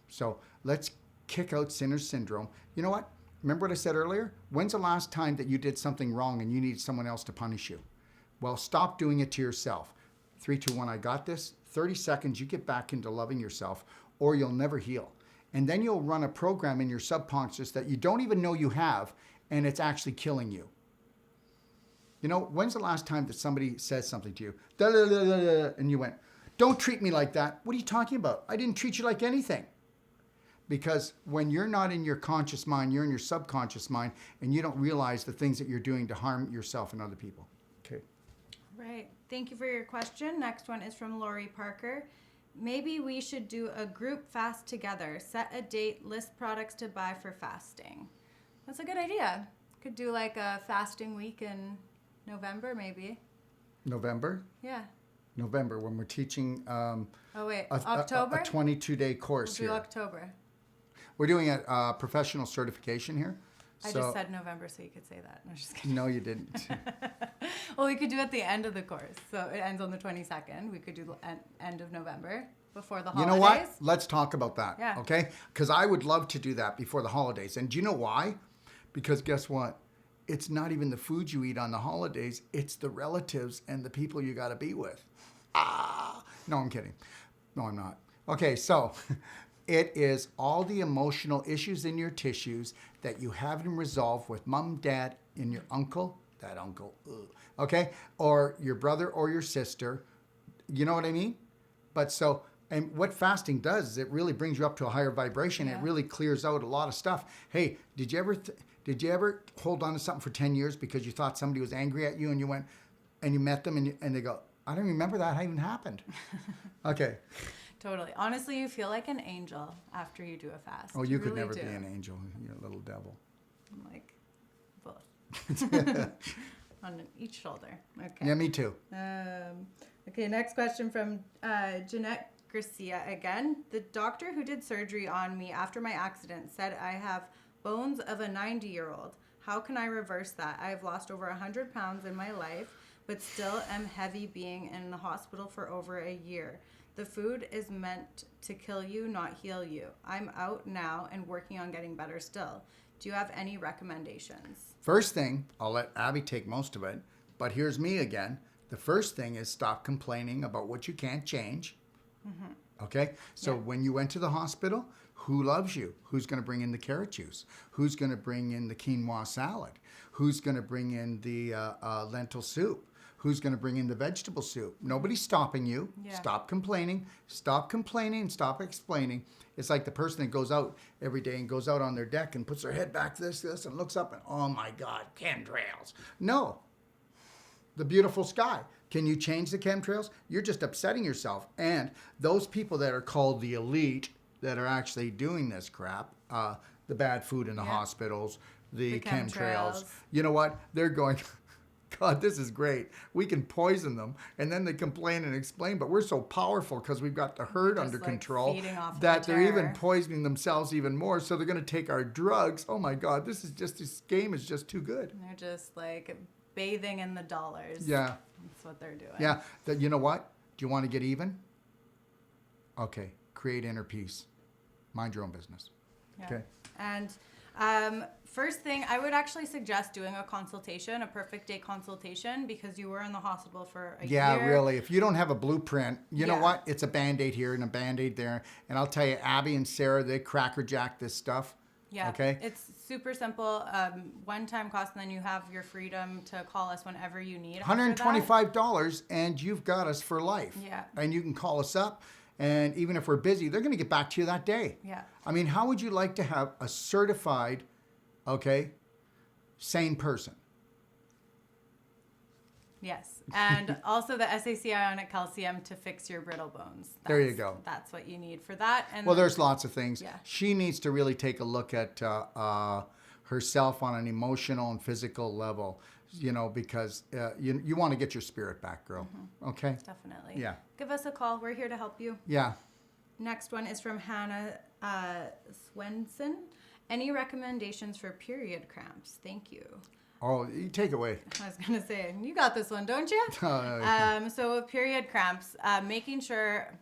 So let's kick out sinner's syndrome. You know what? Remember what I said earlier? When's the last time that you did something wrong and you need someone else to punish you? Well, stop doing it to yourself. 3, 2, 1, I got this. 30 seconds, you get back into loving yourself, or you'll never heal. And then you'll run a program in your subconscious that you don't even know you have, and it's actually killing you. You know, when's the last time that somebody says something to you, da, da, da, da, da, and you went, don't treat me like that. What are you talking about? I didn't treat you like anything. Because when you're not in your conscious mind, you're in your subconscious mind, and you don't realize the things that you're doing to harm yourself and other people. Okay. Right. Thank you for your question. Next one is from Lori Parker. Maybe we should do a group fast together. Set a date, list products to buy for fasting. That's a good idea. Could do like a fasting week in November, maybe. November? Yeah. November, when we're teaching October? a 22-day course We'll do here. October. We're doing a professional certification here. I just said November so you could say that. No, just kidding. No, you didn't. Well, we could do it at the end of the course. So it ends on the 22nd. We could do the end of November before the holidays. You know what? Let's talk about that. Yeah. Okay? Because I would love to do that before the holidays. And do you know why? Because guess what? It's not even the food you eat on the holidays. It's the relatives and the people you got to be with. No, I'm kidding. No, I'm not. Okay, so it is all the emotional issues in your tissues that you haven't resolved with mom, dad, and your uncle. That uncle. Ugh. Okay? Or your brother or your sister. You know what I mean? But so, and what fasting does is it really brings you up to a higher vibration. Yeah. It really clears out a lot of stuff. Hey, did you ever hold on to something for 10 years because you thought somebody was angry at you and you went and you met them and they go, I don't remember that even happened. Okay. Totally. Honestly, you feel like an angel after you do a fast. Oh, you could really never do. be an angel. You're a little devil. I'm like, both. On each shoulder. Okay. Yeah, me too. Okay, next question from Jeanette Garcia again. The doctor who did surgery on me after my accident said I have bones of a 90-year-old. How can I reverse that? I have lost over 100 pounds in my life, but still am heavy being in the hospital for over a year. The food is meant to kill you, not heal you. I'm out now and working on getting better still. Do you have any recommendations? First thing, I'll let Abby take most of it, but here's me again. The first thing is stop complaining about what you can't change. Mm-hmm. Okay? So when you went to the hospital, who loves you? Who's going to bring in the carrot juice? Who's going to bring in the quinoa salad? Who's going to bring in the lentil soup? Who's going to bring in the vegetable soup? Nobody's stopping you. Yeah. Stop complaining. Stop complaining and stop explaining. It's like the person that goes out every day and goes out on their deck and puts their head back this, and looks up and, oh my God, chemtrails. No. The beautiful sky. Can you change the chemtrails? You're just upsetting yourself. And those people that are called the elite that are actually doing this crap, the bad food in the hospitals, the chemtrails, you know what? They're going, God, this is great. We can poison them. And then they complain and explain, but we're so powerful because we've got the herd under control that they're even poisoning themselves even more. So they're going to take our drugs. Oh my God, this game is just too good. And they're just like bathing in the dollars. Yeah. That's what they're doing. Yeah. You know what? Do you want to get even? Okay. Create inner peace. Mind your own business. Yeah. Okay. And first thing, I would actually suggest doing a consultation, a perfect day consultation, because you were in the hospital for a year. Yeah, really. If you don't have a blueprint, you know Yeah. what? It's a Band-Aid here and a Band-Aid there. And I'll tell you, Abby and Sarah, they crackerjack this stuff. Yeah. Okay. It's super simple. One-time cost, and then you have your freedom to call us whenever you need. $125, and you've got us for life. Yeah. And you can call us up. And even if we're busy, they're going to get back to you that day. Yeah. I mean, how would you like to have a certified, sane person? Yes. And also the SAC ionic calcium to fix your brittle bones. There you go. That's what you need for that. And Well, there's lots of things. Yeah. She needs to really take a look at herself on an emotional and physical level, because you want to get your spirit back, girl. Mm-hmm. Okay? Definitely. Yeah. Give us a call. We're here to help you. Yeah. Next one is from Hannah Swenson. Any recommendations for period cramps? Thank you. Oh, you take it away. I was going to say, you got this one, don't you? So with period cramps, making sure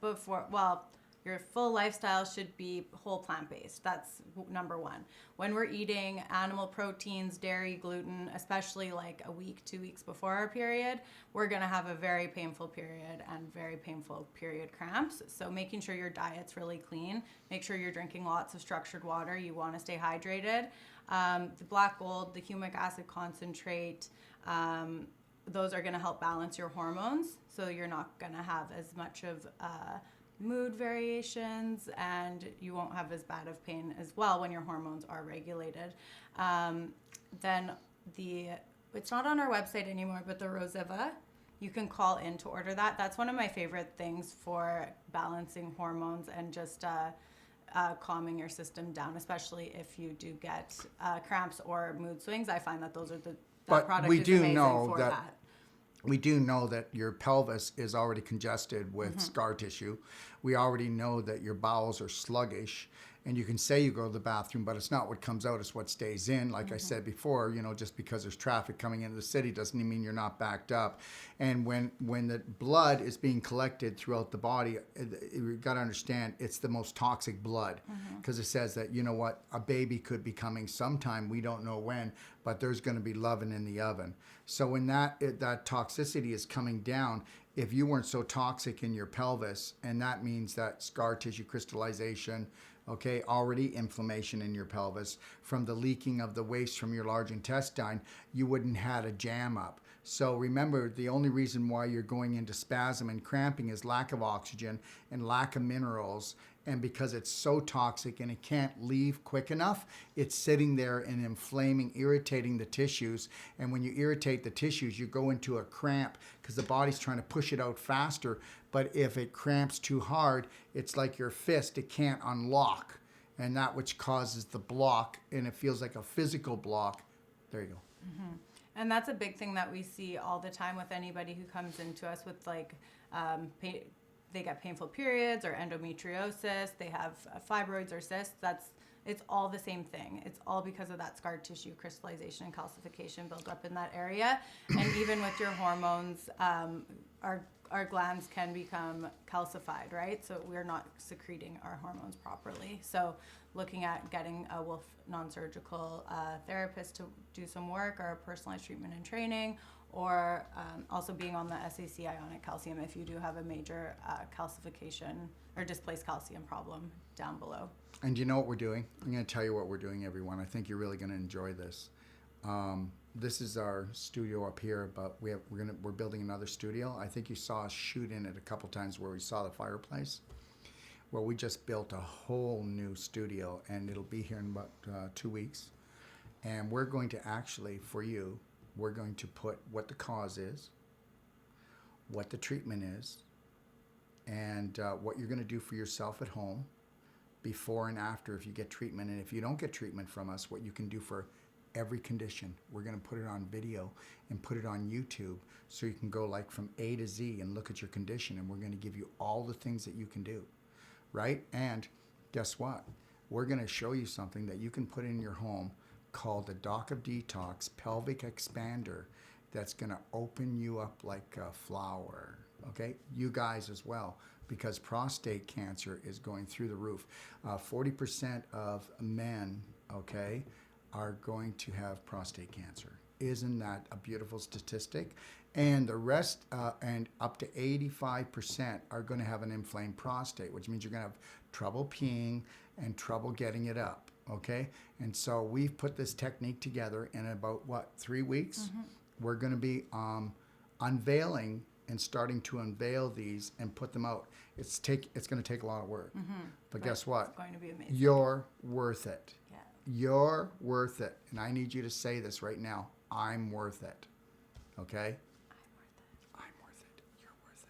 your full lifestyle should be whole plant-based. That's number one. When we're eating animal proteins, dairy, gluten, especially like a week, 2 weeks before our period, we're going to have a very painful period and very painful period cramps. So making sure your diet's really clean. Make sure you're drinking lots of structured water. You want to stay hydrated. The black gold, the humic acid concentrate, those are going to help balance your hormones. So you're not going to have as much of mood variations, and you won't have as bad of pain as well when your hormones are regulated. Then it's not on our website anymore, but the Roseva, you can call in to order that. That's one of my favorite things for balancing hormones and just calming your system down, especially if you do get cramps or mood swings. I find that that product is amazing for that. We do know that your pelvis is already congested with scar tissue. We already know that your bowels are sluggish. And you can say you go to the bathroom, but it's not what comes out, it's what stays in. Like I said before, just because there's traffic coming into the city doesn't mean you're not backed up. And when the blood is being collected throughout the body, you've got to understand it's the most toxic blood. Because it says that, a baby could be coming sometime, we don't know when, but there's going to be loving in the oven. So when that toxicity is coming down, if you weren't so toxic in your pelvis, and that means that scar tissue crystallization, already inflammation in your pelvis from the leaking of the waste from your large intestine, you wouldn't had a jam up. So remember, the only reason why you're going into spasm and cramping is lack of oxygen and lack of minerals. And because it's so toxic and it can't leave quick enough, it's sitting there and inflaming, irritating the tissues. And when you irritate the tissues, you go into a cramp because the body's trying to push it out faster. But if it cramps too hard, it's like your fist, it can't unlock. And that which causes the block, and it feels like a physical block. There you go. And that's a big thing that we see all the time with anybody who comes into us with they get painful periods or endometriosis, they have fibroids or cysts. It's all the same thing. It's all because of that scar tissue crystallization and calcification built up in that area. And even with your hormones, our glands can become calcified, right? So we're not secreting our hormones properly. So looking at getting a Wolfe non-surgical therapist to do some work or personalized treatment and training, or also being on the SAC ionic calcium if you do have a major calcification or displaced calcium problem down below. And you know what we're doing? I'm going to tell you what we're doing, everyone. I think you're really going to enjoy this. This is our studio up here, but we're building another studio. I think you saw us shoot in it a couple times where we saw the fireplace. Well, we just built a whole new studio, and it'll be here in about 2 weeks. And we're going to actually, for you, we're going to put what the cause is, what the treatment is, and what you're going to do for yourself at home before and after if you get treatment. And if you don't get treatment from us, what you can do for every condition. We're going to put it on video and put it on YouTube so you can go like from A to Z and look at your condition, and we're going to give you all the things that you can do, right? And guess what? We're going to show you something that you can put in your home called the Doc of Detox Pelvic Expander that's going to open you up like a flower, okay? You guys as well, because prostate cancer is going through the roof. 40% of men, okay, are going to have prostate cancer. Isn't that a beautiful statistic? And the rest, and up to 85% are going to have an inflamed prostate, which means you're going to have trouble peeing and trouble getting it up, okay? And so we've put this technique together in about, 3 weeks? We're going to be unveiling and starting to unveil these and put them out. It's going to take a lot of work. But guess what? It's going to be amazing. You're worth it. Yeah. You're worth it. And I need you to say this right now. I'm worth it. Okay? I'm worth it. You're worth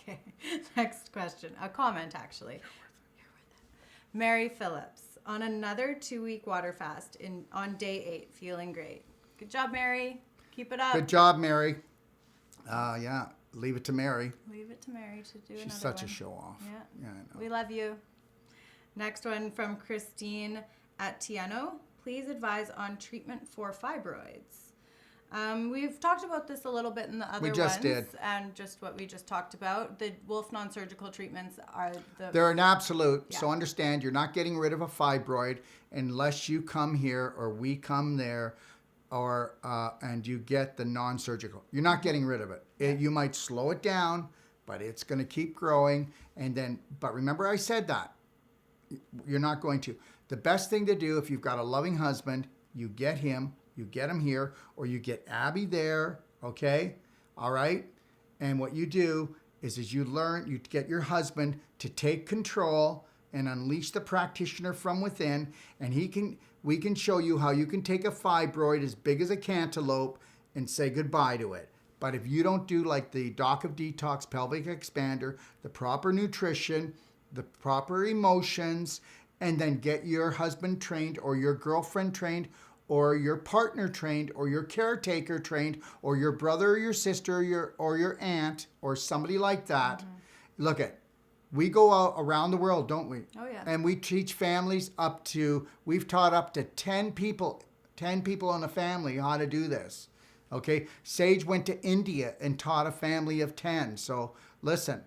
it. Okay. Next question. A comment, actually. You're worth it. Mary Phillips. On another 2-week water fast on day 8. Feeling great. Good job, Mary. Keep it up. Good job, Mary. Yeah. Leave it to Mary. Leave it to Mary to do another one. She's such a show-off. Yeah. I know. We love you. Next one from Christine at Tiano. Please advise on treatment for fibroids. We've talked about this a little bit in the other ones. We just did. And just what we just talked about. The Wolfe non-surgical treatments are they're an absolute. Yeah. So understand, you're not getting rid of a fibroid unless you come here or we come there or and you get the non-surgical. You're not getting rid of it. You might slow it down, but it's going to keep growing. But remember I said that. You're not going to. The best thing to do if you've got a loving husband, you get him here, or you get Abby there, okay? All right? And what you do is you get your husband to take control and unleash the practitioner from within, and we can show you how you can take a fibroid as big as a cantaloupe and say goodbye to it. But if you don't do like the Doc of Detox pelvic expander, the proper nutrition, the proper emotions, and then get your husband trained or your girlfriend trained or your partner trained or your caretaker trained or your brother or your sister or your aunt or somebody like that. Look at, we go out around the world, don't we? Oh, yeah. And we teach families we've taught up to 10 people in a family how to do this. Okay, Sage went to India and taught a family of 10. So listen,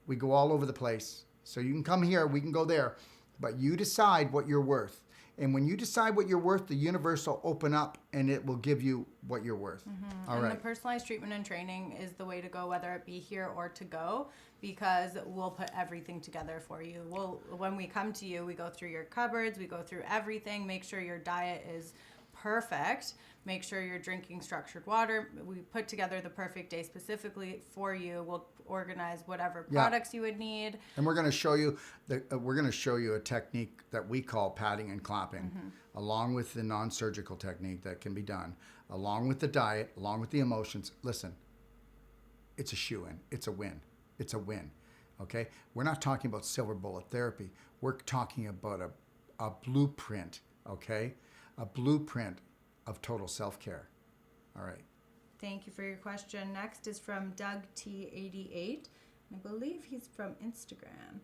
we go all over the place. So you can come here, we can go there, but you decide what you're worth. And when you decide what you're worth, the universe will open up and it will give you what you're worth. All and right. the personalized treatment and training is the way to go, whether it be here or to go, because we'll put everything together for you. When we come to you, we go through your cupboards, we go through everything, make sure your diet is perfect. Make sure you're drinking structured water. We put together the perfect day specifically for you. We'll organize whatever products you would need. And we're going to show you a technique that we call padding and clapping, along with the non-surgical technique that can be done, along with the diet, along with the emotions. Listen, it's a shoo-in. It's a win. It's a win. Okay? We're not talking about silver bullet therapy. We're talking about a blueprint, okay? A blueprint of total self-care. All right. Thank you for your question. Next is from Doug T88. I believe he's from Instagram.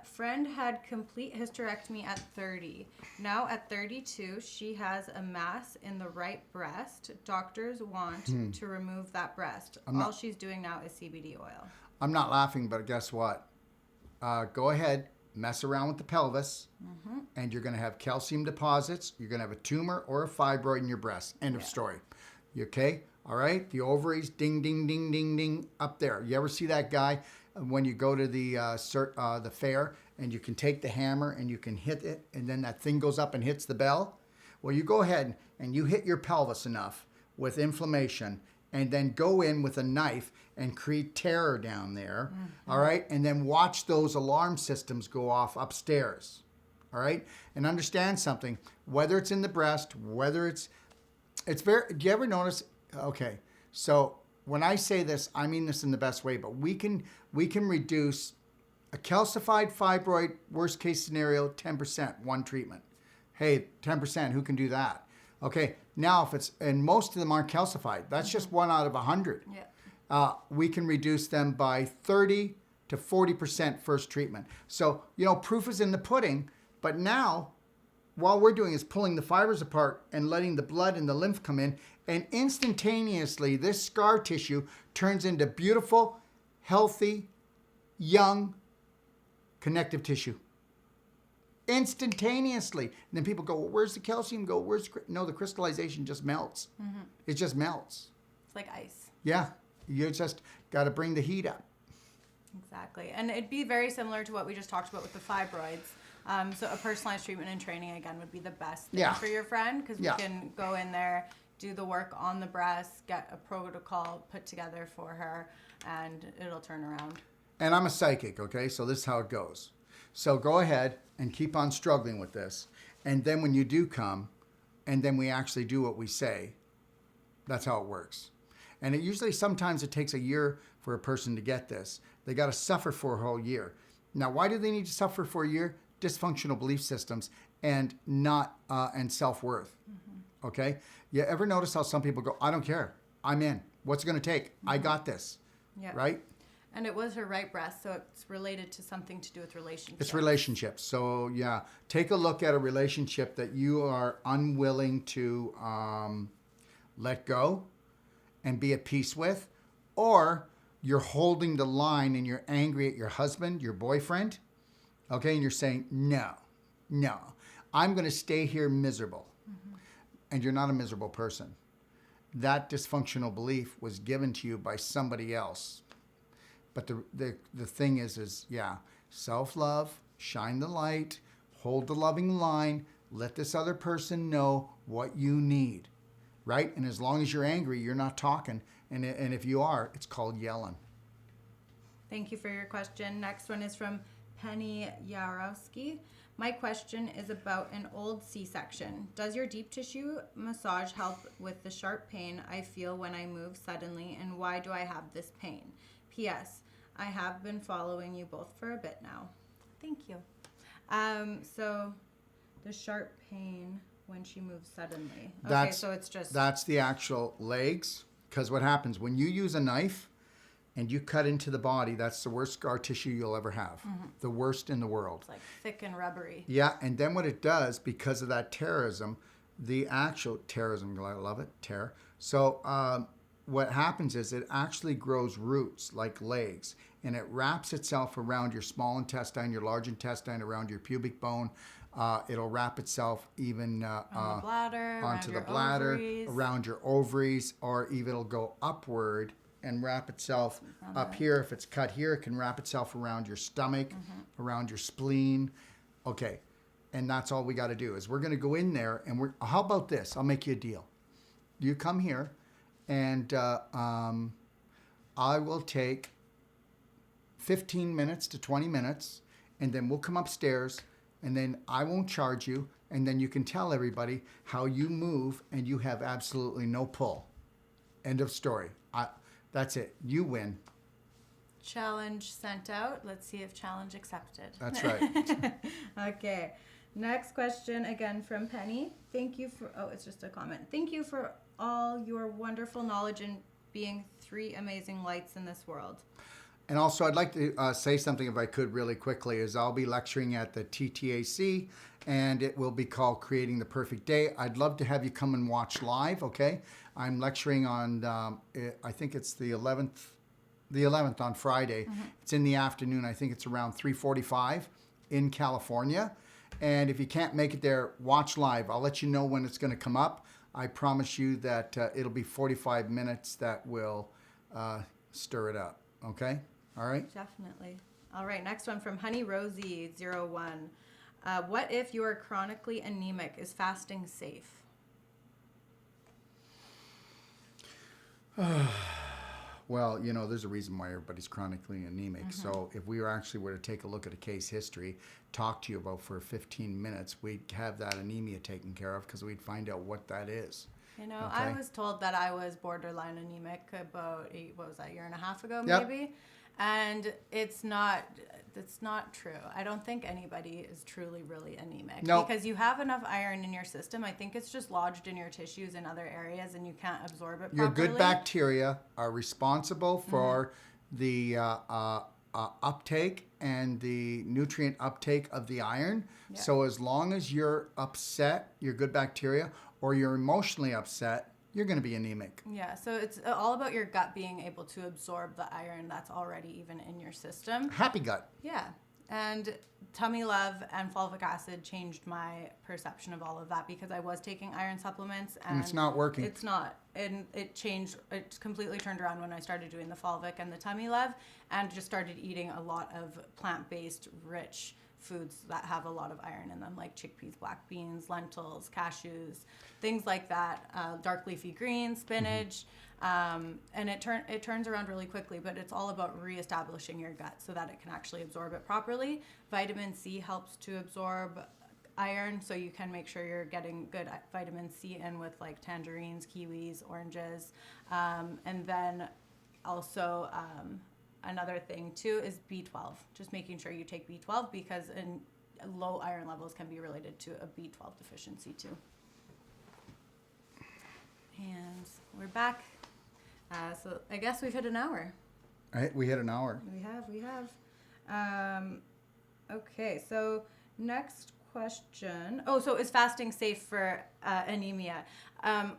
Friend had complete hysterectomy at 30. Now at 32, she has a mass in the right breast. Doctors want to remove that breast. All she's doing now is CBD oil. I'm not laughing, but guess what? Go ahead, mess around with the pelvis, and you're going to have calcium deposits. You're going to have a tumor or a fibroid in your breast. End of story. You okay? All right? The ovaries, ding, ding, ding, ding, ding, up there. You ever see that guy when you go to the fair and you can take the hammer and you can hit it and then that thing goes up and hits the bell? Well, you go ahead and you hit your pelvis enough with inflammation and then go in with a knife and create terror down there, all right? And then watch those alarm systems go off upstairs, all right? And understand something, whether it's in the breast, whether it's very, do you ever notice, okay, so when I say this, I mean this in the best way, but we can reduce a calcified fibroid, worst case scenario, 10%, one treatment. Hey, 10%, who can do that? Okay, now if it's, and most of them aren't calcified, that's just 1 out of 100. Yeah. We can reduce them by 30 to 40% first treatment. So, proof is in the pudding, but now, what we're doing is pulling the fibers apart and letting the blood and the lymph come in, and instantaneously, this scar tissue turns into beautiful, healthy, young, connective tissue. Instantaneously. And then people go, well, where's the calcium go? No, the crystallization just melts. It just melts. It's like ice. Yeah. You just got to bring the heat up. Exactly. And it'd be very similar to what we just talked about with the fibroids. So a personalized treatment and training, again, would be the best thing for your friend, because we can go in there, do the work on the breast, get a protocol put together for her, and it'll turn around. And I'm a psychic, okay? So this is how it goes. So go ahead and keep on struggling with this. And then when you do come, and then we actually do what we say, that's how it works. And sometimes it takes a year for a person to get this. They got to suffer for a whole year. Now, why do they need to suffer for a year? Dysfunctional belief systems and and self-worth. Okay? You ever notice how some people go, I don't care. I'm in. What's it going to take? I got this. Yeah. Right? And it was her right breast, so it's related to something to do with relationships. It's relationships. So, take a look at a relationship that you are unwilling to let go and be at peace with, or you're holding the line and you're angry at your husband, your boyfriend, okay, and you're saying, no, I'm going to stay here miserable. And you're not a miserable person. That dysfunctional belief was given to you by somebody else. But the thing is self-love, shine the light, hold the loving line, let this other person know what you need, right? And as long as you're angry, you're not talking. And if you are, it's called yelling. Thank you for your question. Next one is from Penny Yarowski. My question is about an old C-section. Does your deep tissue massage help with the sharp pain I feel when I move suddenly, and why do I have this pain? P.S. I have been following you both for a bit now. Thank you. So the sharp pain when she moves suddenly. Okay, so it's just... That's the actual legs, because what happens when you use a knife and you cut into the body, that's the worst scar tissue you'll ever have. The worst in the world. It's like thick and rubbery. Yeah, and then what it does, because of that terrorism, the actual terrorism, I love it, terror. So what happens is it actually grows roots like legs, and it wraps itself around your small intestine, your large intestine, around your pubic bone. It'll wrap itself even on the bladder, onto the bladder, ovaries. Around your ovaries, or even it'll go upward and wrap itself up here. If it's cut here, it can wrap itself around your stomach, around your spleen. Okay, and that's all we got to do is we're going to go in there, and how about this? I'll make you a deal. You come here, and I will take 15 minutes to 20 minutes, and then we'll come upstairs, and then I won't charge you, and then you can tell everybody how you move, and you have absolutely no pull. End of story. That's it. You win. Challenge sent out. Let's see if challenge accepted. That's right. Okay. Next question again from Penny. Thank you for, it's just a comment. Thank you for all your wonderful knowledge and being 3 amazing lights in this world. And also, I'd like to say something, if I could, really quickly, is I'll be lecturing at the TTAC, and it will be called Creating the Perfect Day. I'd love to have you come and watch live, okay? I'm lecturing on, I think it's the 11th on Friday. It's in the afternoon. I think it's around 3:45 in California. And if you can't make it there, watch live. I'll let you know when it's going to come up. I promise you that it'll be 45 minutes that will stir it up, okay? All right? Definitely. All right, next one from Honey Rosie 01. What if you are chronically anemic? Is fasting safe? Well, there's a reason why everybody's chronically anemic. So if we actually were to take a look at a case history, talk to you about for 15 minutes, we'd have that anemia taken care of because we'd find out what that is. Okay. I was told that I was borderline anemic about, a year and a half ago, maybe? And it's not true. I don't think anybody is truly really anemic. Nope. Because you have enough iron in your system. I think it's just lodged in your tissues in other areas and you can't absorb it properly. Your good bacteria are responsible for the uptake and the nutrient uptake of the iron. Yeah. So as long as you're upset, your good bacteria, or you're emotionally upset, you're going to be anemic. Yeah, so it's all about your gut being able to absorb the iron that's already even in your system. Happy gut. Yeah, and Tummy Love and fulvic acid changed my perception of all of that because I was taking iron supplements and it's not working. It's not, and it completely turned around when I started doing the fulvic and the Tummy Love and just started eating a lot of plant-based, rich foods that have a lot of iron in them, like chickpeas, black beans, lentils, cashews, things like that, dark leafy greens, spinach, and it turns around really quickly, but it's all about reestablishing your gut so that it can actually absorb it properly. Vitamin C helps to absorb iron, so you can make sure you're getting good vitamin C in with like tangerines, kiwis, oranges, and then also another thing too is B12. Just making sure you take B12 because low iron levels can be related to a B12 deficiency too. And we're back. So I guess we've hit an hour. Right, we hit an hour. We have. Okay, so next question. Oh, so is fasting safe for anemia?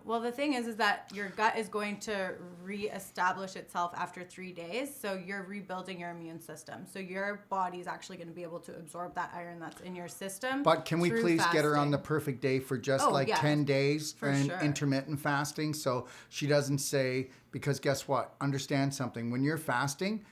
Well, the thing is that your gut is going to reestablish itself after 3 days. So you're rebuilding your immune system. So your body's actually going to be able to absorb that iron that's in your system. But can we please get her on the perfect day for just 10 days and intermittent fasting? So she doesn't say, because guess what? Understand something. When you're fasting,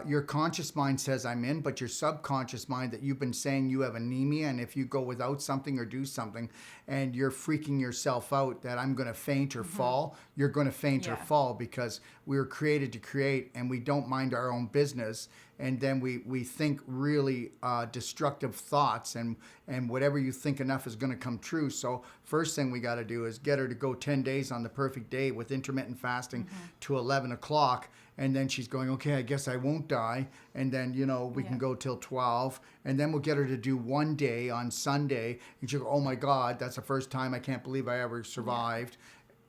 your conscious mind says I'm in, but your subconscious mind that you've been saying you have anemia, and if you go without something or do something and you're freaking yourself out that I'm going to faint or fall, you're going to faint or fall, because we were created to create, and we don't mind our own business. And then we think really destructive thoughts, and whatever you think enough is going to come true. So first thing we got to do is get her to go 10 days on the perfect day with intermittent fasting to 11 o'clock. And then she's going, okay, I guess I won't die. And then, we can go till 12. And then we'll get her to do one day on Sunday. And she'll go, oh my God, that's the first time. I can't believe I ever survived.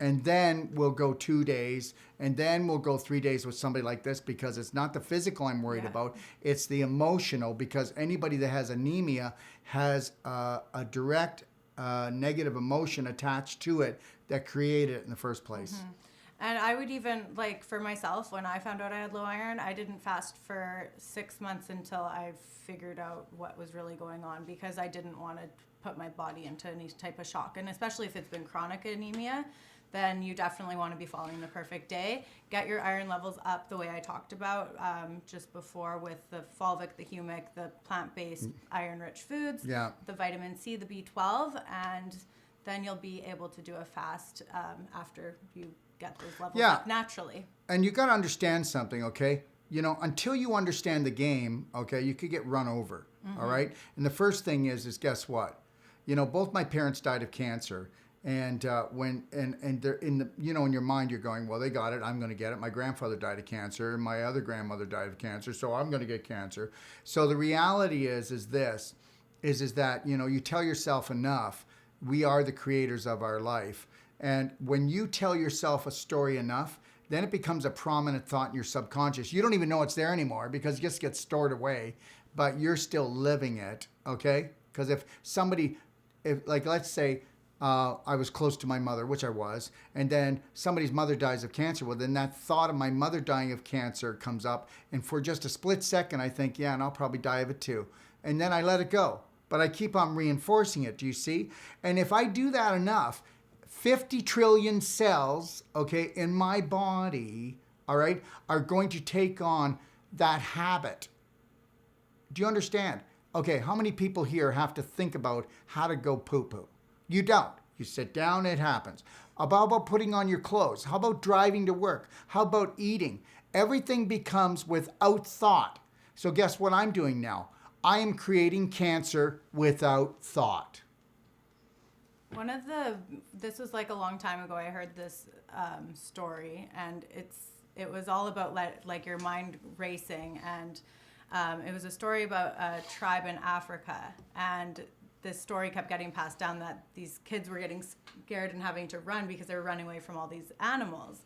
And then we'll go 2 days. And then we'll go 3 days with somebody like this, because it's not the physical I'm worried about. It's the emotional, because anybody that has anemia has a direct negative emotion attached to it that created it in the first place. And I would even, like, for myself, when I found out I had low iron, I didn't fast for 6 months until I figured out what was really going on, because I didn't want to put my body into any type of shock. And especially if it's been chronic anemia, then you definitely want to be following the perfect day. Get your iron levels up the way I talked about just before, with the fulvic, the humic, the plant-based iron-rich foods, the vitamin C, the B12, and then you'll be able to do a fast after you get those levels up naturally. And you got to understand something, okay? Until you understand the game, okay, you could get run over, all right? And the first thing is guess what? Both my parents died of cancer. And they're in the, in your mind, you're going, well, they got it, I'm going to get it. My grandfather died of cancer, and my other grandmother died of cancer, so I'm going to get cancer. So the reality is that, you tell yourself enough, we are the creators of our life. And when you tell yourself a story enough, then it becomes a prominent thought in your subconscious. You don't even know it's there anymore, because it just gets stored away, but you're still living it, okay? Because if let's say, I was close to my mother, which I was, and then somebody's mother dies of cancer. Well, then that thought of my mother dying of cancer comes up, and for just a split second, I think, and I'll probably die of it too. And then I let it go, but I keep on reinforcing it, do you see? And if I do that enough, 50 trillion cells, okay, in my body, all right, are going to take on that habit. Do you understand? Okay, how many people here have to think about how to go poo-poo? You don't. You sit down, it happens. How about putting on your clothes? How about driving to work? How about eating? Everything becomes without thought. So guess what I'm doing now? I am creating cancer without thought. This was like a long time ago, I heard this story, and it was all about like your mind racing, and it was a story about a tribe in Africa, and this story kept getting passed down that these kids were getting scared and having to run because they were running away from all these animals.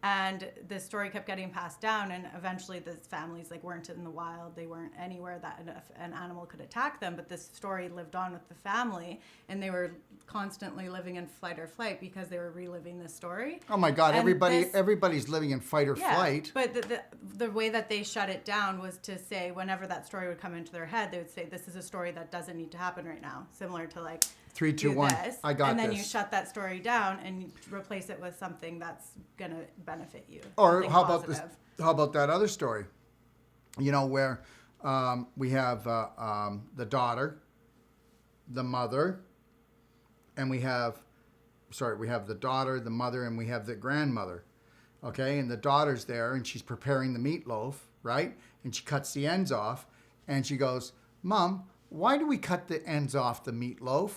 And this story kept getting passed down, and eventually these families weren't in the wild. They weren't anywhere that an animal could attack them, but this story lived on with the family, and they were constantly living in fight or flight because they were reliving this story. Oh my God, everybody's living in fight or flight. But the way that they shut it down was to say, whenever that story would come into their head, they would say, this is a story that doesn't need to happen right now. Similar to 3, 2, 1. I got this. And then you shut that story down and you replace it with something that's going to benefit you. Or how about that other story? Where we have the daughter, the mother, and we have the daughter, the mother, and we have the grandmother. Okay, and the daughter's there, and she's preparing the meatloaf, right? And she cuts the ends off, and she goes, Mom, why do we cut the ends off the meatloaf?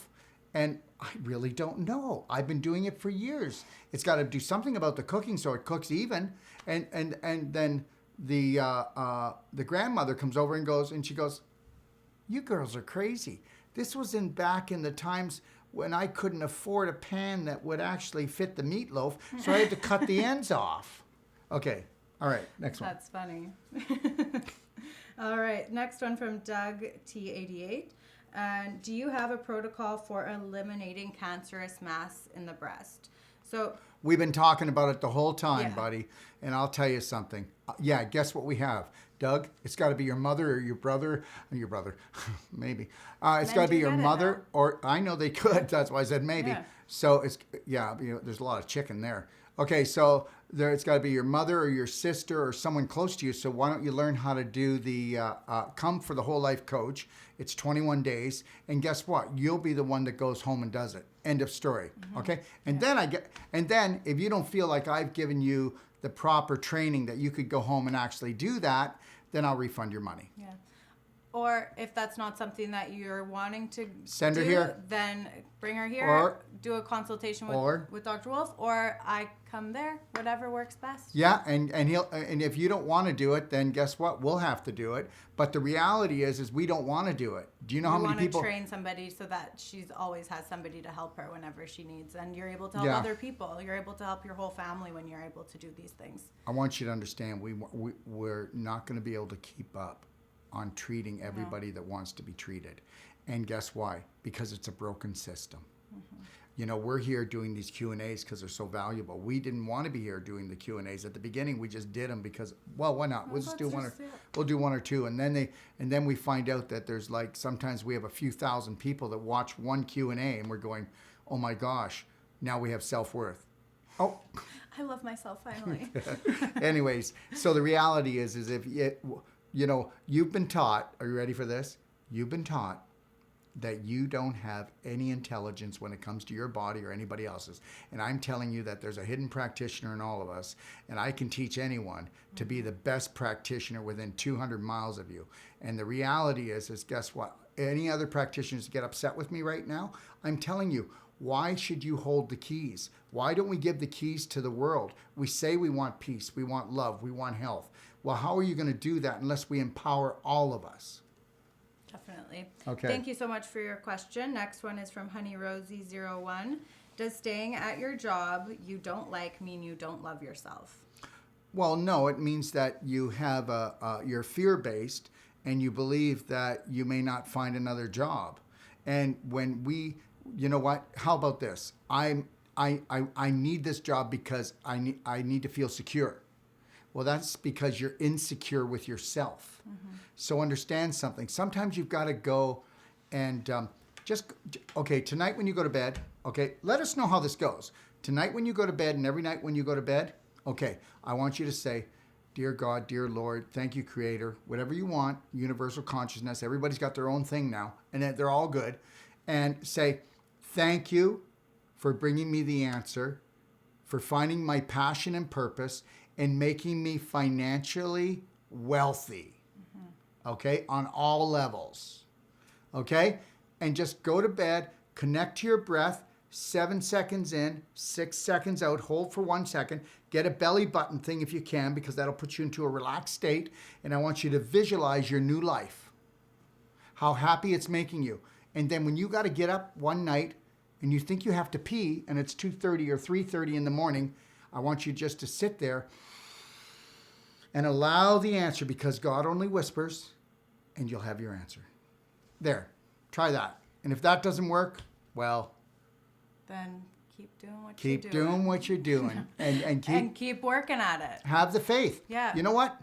And I really don't know. I've been doing it for years. It's got to do something about the cooking so it cooks even. And then the grandmother comes over and she goes, you girls are crazy. This was back in the times when I couldn't afford a pan that would actually fit the meatloaf, so I had to cut the ends off. Okay, all right, next one. That's funny. All right, next one from Doug T88. Do you have a protocol for eliminating cancerous mass in the breast? So we've been talking about it the whole time, buddy, and I'll tell you something. Guess what we have? Doug, it's got to be your mother or your brother, maybe. It's got to be your mother, or I know they could. That's why I said maybe. Yeah. So there's a lot of chicken there. Okay, so it's got to be your mother or your sister or someone close to you. So why don't you learn how to do the Come for the Whole Life Coach? It's 21 days, and guess what? You'll be the one that goes home and does it. End of story. Okay, and then if you don't feel like I've given you the proper training that you could go home and actually do that, then I'll refund your money. Yeah. Or if that's not something that you're wanting to Send her do, here. then bring her here, Or do a consultation with Dr. Wolfe, or I come there, whatever works best. Yeah, and if you don't want to do it, then guess what? We'll have to do it. But the reality is we don't want to do it. Do you know how many people? You want to train somebody so that she's always has somebody to help her whenever she needs, and you're able to help other people. You're able to help your whole family when you're able to do these things. I want you to understand we're not going to be able to keep up on treating everybody that wants to be treated. And guess why? Because it's a broken system. You know, we're here doing these Q&As because they're so valuable. We didn't want to be here doing the Q&As at the beginning. We just did them because, well, why not? We'll just do one. We'll do one or two, and then we find out that there's like sometimes we have a few thousand people that watch one Q&A, and we're going, oh my gosh, now we have self-worth. Oh, I love myself finally. Anyways, so the reality is if you know, you've been taught. Are you ready for this? You've been taught that you don't have any intelligence when it comes to your body or anybody else's. And I'm telling you that there's a hidden practitioner in all of us, and I can teach anyone to be the best practitioner within 200 miles of you. And the reality is guess what? Any other practitioners get upset with me right now? I'm telling you, why should you hold the keys? Why don't we give the keys to the world? We say we want peace, we want love, we want health. Well, how are you going to do that unless we empower all of us? Definitely. Okay. Thank you so much for your question. Next one is from Honey Rosie01. Does staying at your job you don't like mean you don't love yourself? Well, no, it means that you have you're fear-based and you believe that you may not find another job. And when you know what? How about this? I need this job because I need to feel secure. Well, that's because you're insecure with yourself. So understand something. Sometimes you've got to go and tonight when you go to bed, okay, let us know how this goes. Tonight when you go to bed and every night when you go to bed, okay, I want you to say, dear God, dear Lord, thank you, Creator, whatever you want, universal consciousness, everybody's got their own thing now, and they're all good. And say, thank you for bringing me the answer, for finding my passion and purpose, and making me financially wealthy. Okay, on all levels. Okay, and just go to bed, connect to your breath, 7 seconds in, 6 seconds out, hold for 1 second, get a belly button thing if you can, because that'll put you into a relaxed state, and I want you to visualize your new life, how happy it's making you. And then when you got to get up one night and you think you have to pee and it's 2:30 or 3:30 in the morning, I want you just to sit there and allow the answer, because God only whispers, and you'll have your answer. There, try that. And if that doesn't work, well, then keep doing what keep doing what you're doing, and keep working at it. Have the faith. Yeah. You know what?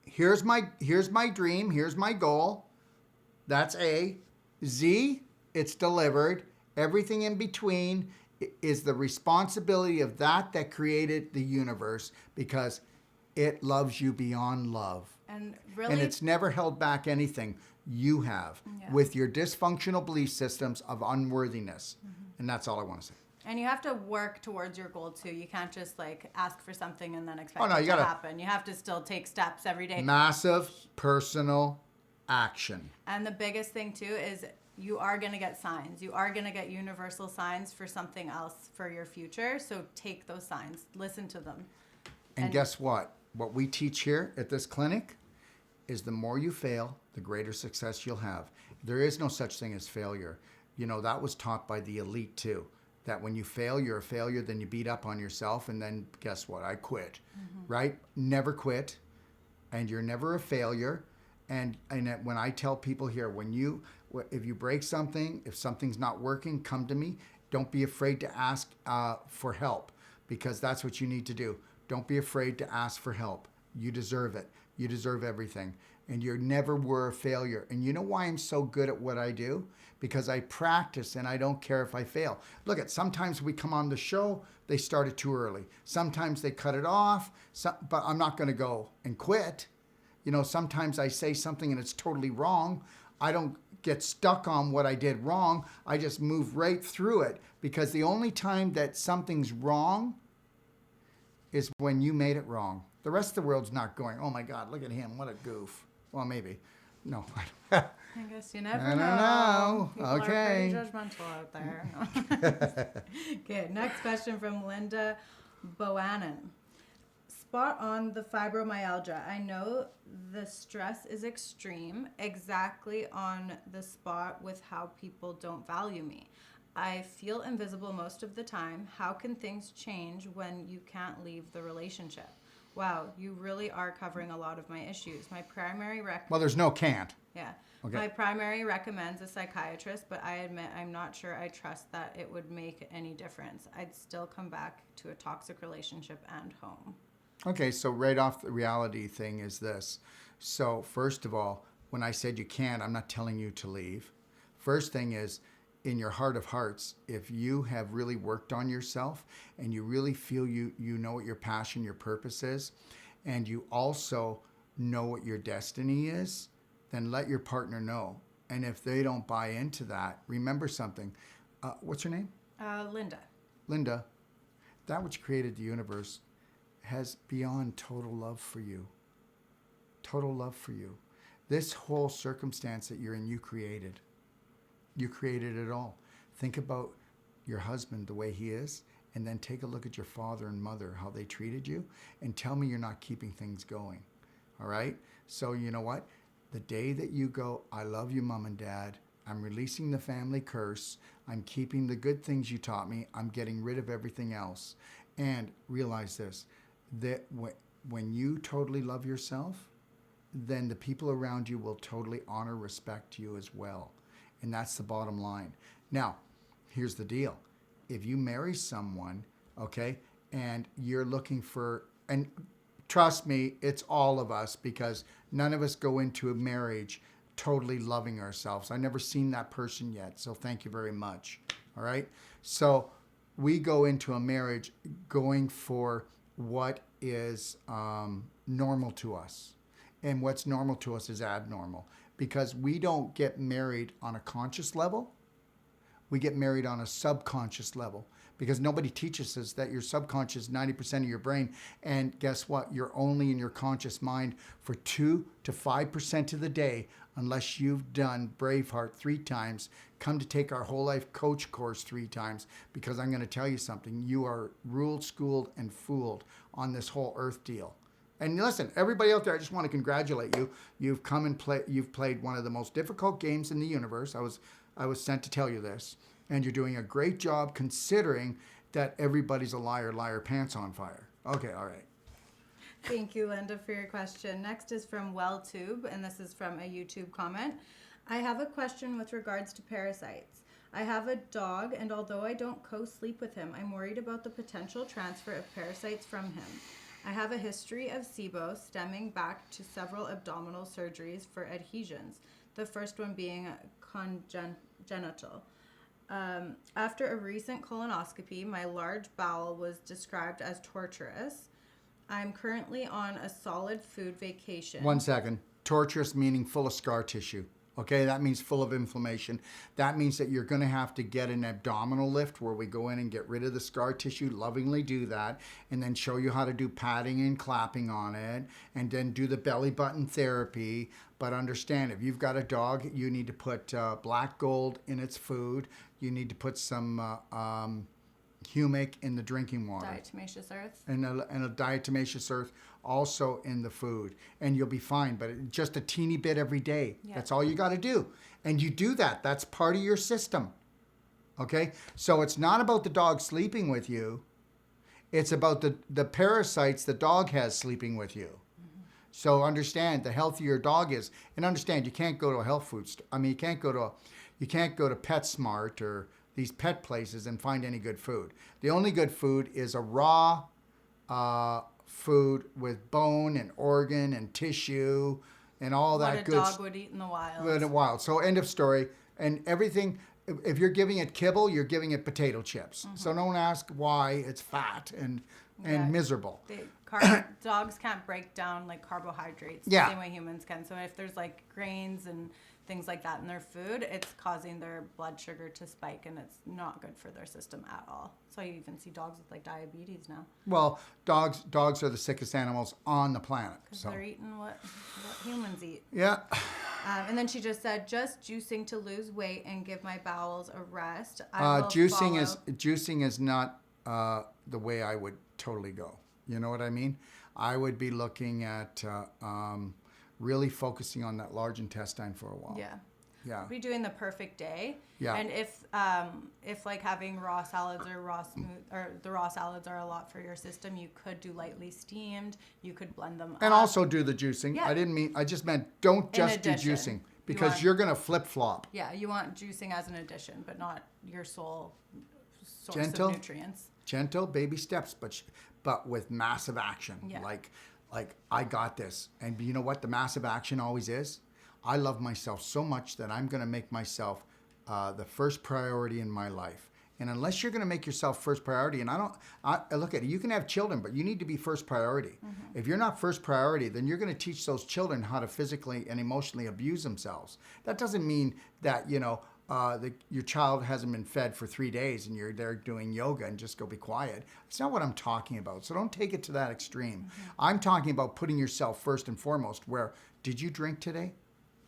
Here's my dream. Here's my goal. That's A. Z. It's delivered. Everything in between is the responsibility of that created the universe, because it loves you beyond love. And really, and it's never held back anything you have with your dysfunctional belief systems of unworthiness. And that's all I want to say. And you have to work towards your goal too. You can't just like ask for something and then expect it to happen. You have to still take steps every day. Massive personal action. And the biggest thing too is you are going to get signs. You are going to get universal signs for something else for your future. So take those signs, listen to them. And guess what? What we teach here at this clinic is the more you fail, the greater success you'll have. There is no such thing as failure. You know, that was taught by the elite too, that when you fail, you're a failure, then you beat up on yourself, and then guess what? I quit, right? Never quit, and you're never a failure. And when I tell people here, if you break something, if something's not working, come to me. Don't be afraid to ask for help, because that's what you need to do. Don't be afraid to ask for help. You deserve it. You deserve everything. and you never were a failure. And you know why I'm so good at what I do? Because I practice and I don't care if I fail. Look, sometimes we come on the show, they start it too early. Sometimes they cut it off, but I'm not going to go and quit. You know, sometimes I say something and it's totally wrong. I don't get stuck on what I did wrong. I just move right through it, because the only time that something's wrong is when you made it wrong. The rest of the world's not going, oh my God, look at him, what a goof. Well, maybe. No. I guess you never I know. don't know. People Okay. are pretty judgmental out there. Okay, next question from Linda Boannon. Spot on the fibromyalgia. I know the stress is extreme, exactly on the spot with how people don't value me. I feel invisible most of the time. How can things change when you can't leave the relationship? Wow, you really are covering a lot of my issues. My primary Well, there's no can't. Yeah. Okay. My primary recommends a psychiatrist, but I admit I'm not sure I trust that it would make any difference. I'd still come back to a toxic relationship and home. Okay, so right off the reality thing is this. So first of all, when I said you can't, I'm not telling you to leave. First thing is, in your heart of hearts, if you have really worked on yourself and you really feel you know what your passion, your purpose is, and you also know what your destiny is, then let your partner know. And if they don't buy into that, remember something. What's her name? Linda. Linda, that which created the universe has beyond total love for you. Total love for you. This whole circumstance that you're in, you created. You created it all. Think about your husband, the way he is, and then take a look at your father and mother, how they treated you, and tell me you're not keeping things going. All right? So you know what? The day that you go, I love you, Mom and Dad, I'm releasing the family curse, I'm keeping the good things you taught me, I'm getting rid of everything else. And realize this, that when you totally love yourself, then the people around you will totally honor, respect you as well. And that's the bottom line. Now, here's the deal. If you marry someone, okay, and you're looking for, and trust me, it's all of us, because none of us go into a marriage totally loving ourselves. I've never seen that person yet, so thank you very much. All right? So we go into a marriage going for what is normal to us. And what's normal to us is abnormal, because we don't get married on a conscious level. We get married on a subconscious level, because nobody teaches us that your subconscious is 90% of your brain. And guess what? You're only in your conscious mind for 2 to 5% of the day, unless you've done Braveheart 3 times, come to take our whole life coach course 3 times, because I'm going to tell you something. You are ruled, schooled, and fooled on this whole earth deal. And listen, everybody out there, I just want to congratulate you. You've come and you've played one of the most difficult games in the universe. I was sent to tell you this. And you're doing a great job, considering that everybody's a liar, liar, pants on fire. Okay, all right. Thank you, Linda, for your question. Next is from WellTube, and this is from a YouTube comment. I have a question with regards to parasites. I have a dog, and although I don't co-sleep with him, I'm worried about the potential transfer of parasites from him. I have a history of SIBO stemming back to several abdominal surgeries for adhesions, the first one being congenital. After a recent colonoscopy, my large bowel was described as torturous. I'm currently on a solid food vacation. 1 second. Torturous meaning full of scar tissue. Okay, that means full of inflammation. That means that you're going to have to get an abdominal lift where we go in and get rid of the scar tissue, lovingly do that, and then show you how to do padding and clapping on it, and then do the belly button therapy. But understand, if you've got a dog, you need to put black gold in its food. You need to put some humic in the drinking water. Diatomaceous earth. And a diatomaceous earth also in the food. And you'll be fine, but just a teeny bit every day. Yeah. That's all you got to do. And you do that. That's part of your system. Okay? So it's not about the dog sleeping with you. It's about the parasites the dog has sleeping with you. Mm-hmm. So understand, the healthier your dog is. And understand, you can't go to a health food store. I mean, you can't go to PetSmart or these pet places and find any good food. The only good food is a raw food with bone and organ and tissue, and all what that a good dog would eat in the wild. in the wild. So end of story. And everything, if you're giving it kibble, you're giving it potato chips. So don't ask why it's fat and Yeah. miserable. Dogs can't break down like carbohydrates the Yeah. same way humans can. So if there's like grains and things like that in their food, it's causing their blood sugar to spike, and it's not good for their system at all. So you even see dogs with like diabetes now Well, dogs are the sickest animals on the planet. because So they're eating what humans eat. yeah, And then she just said, just juicing to lose weight and give my bowels a rest. I will juicing is not the way I would totally go. You know what I mean? I would be looking at really focusing on that large intestine for a while. Yeah. Be doing the perfect day. Yeah. And if like having raw salads or the raw salads are a lot for your system, you could do lightly steamed. You could blend them And up. also do the juicing. Yeah. I just meant don't just do addition. juicing because you're going to flip flop. Yeah, you want juicing as an addition, but not your sole source Gentle. of nutrients. Gentle baby steps, but with massive action. Yeah. Like I got this. And you know what the massive action always is? I love myself so much that I'm going to make myself the first priority in my life. And unless you're going to make yourself first priority, and I look at it, you can have children, but you need to be first priority. If you're not first priority, then you're going to teach those children how to physically and emotionally abuse themselves. That doesn't mean that, your child hasn't been fed for 3 days and you're there doing yoga and just go be quiet. It's not what I'm talking about. So don't take it to that extreme. I'm talking about putting yourself first and foremost where, did you drink today?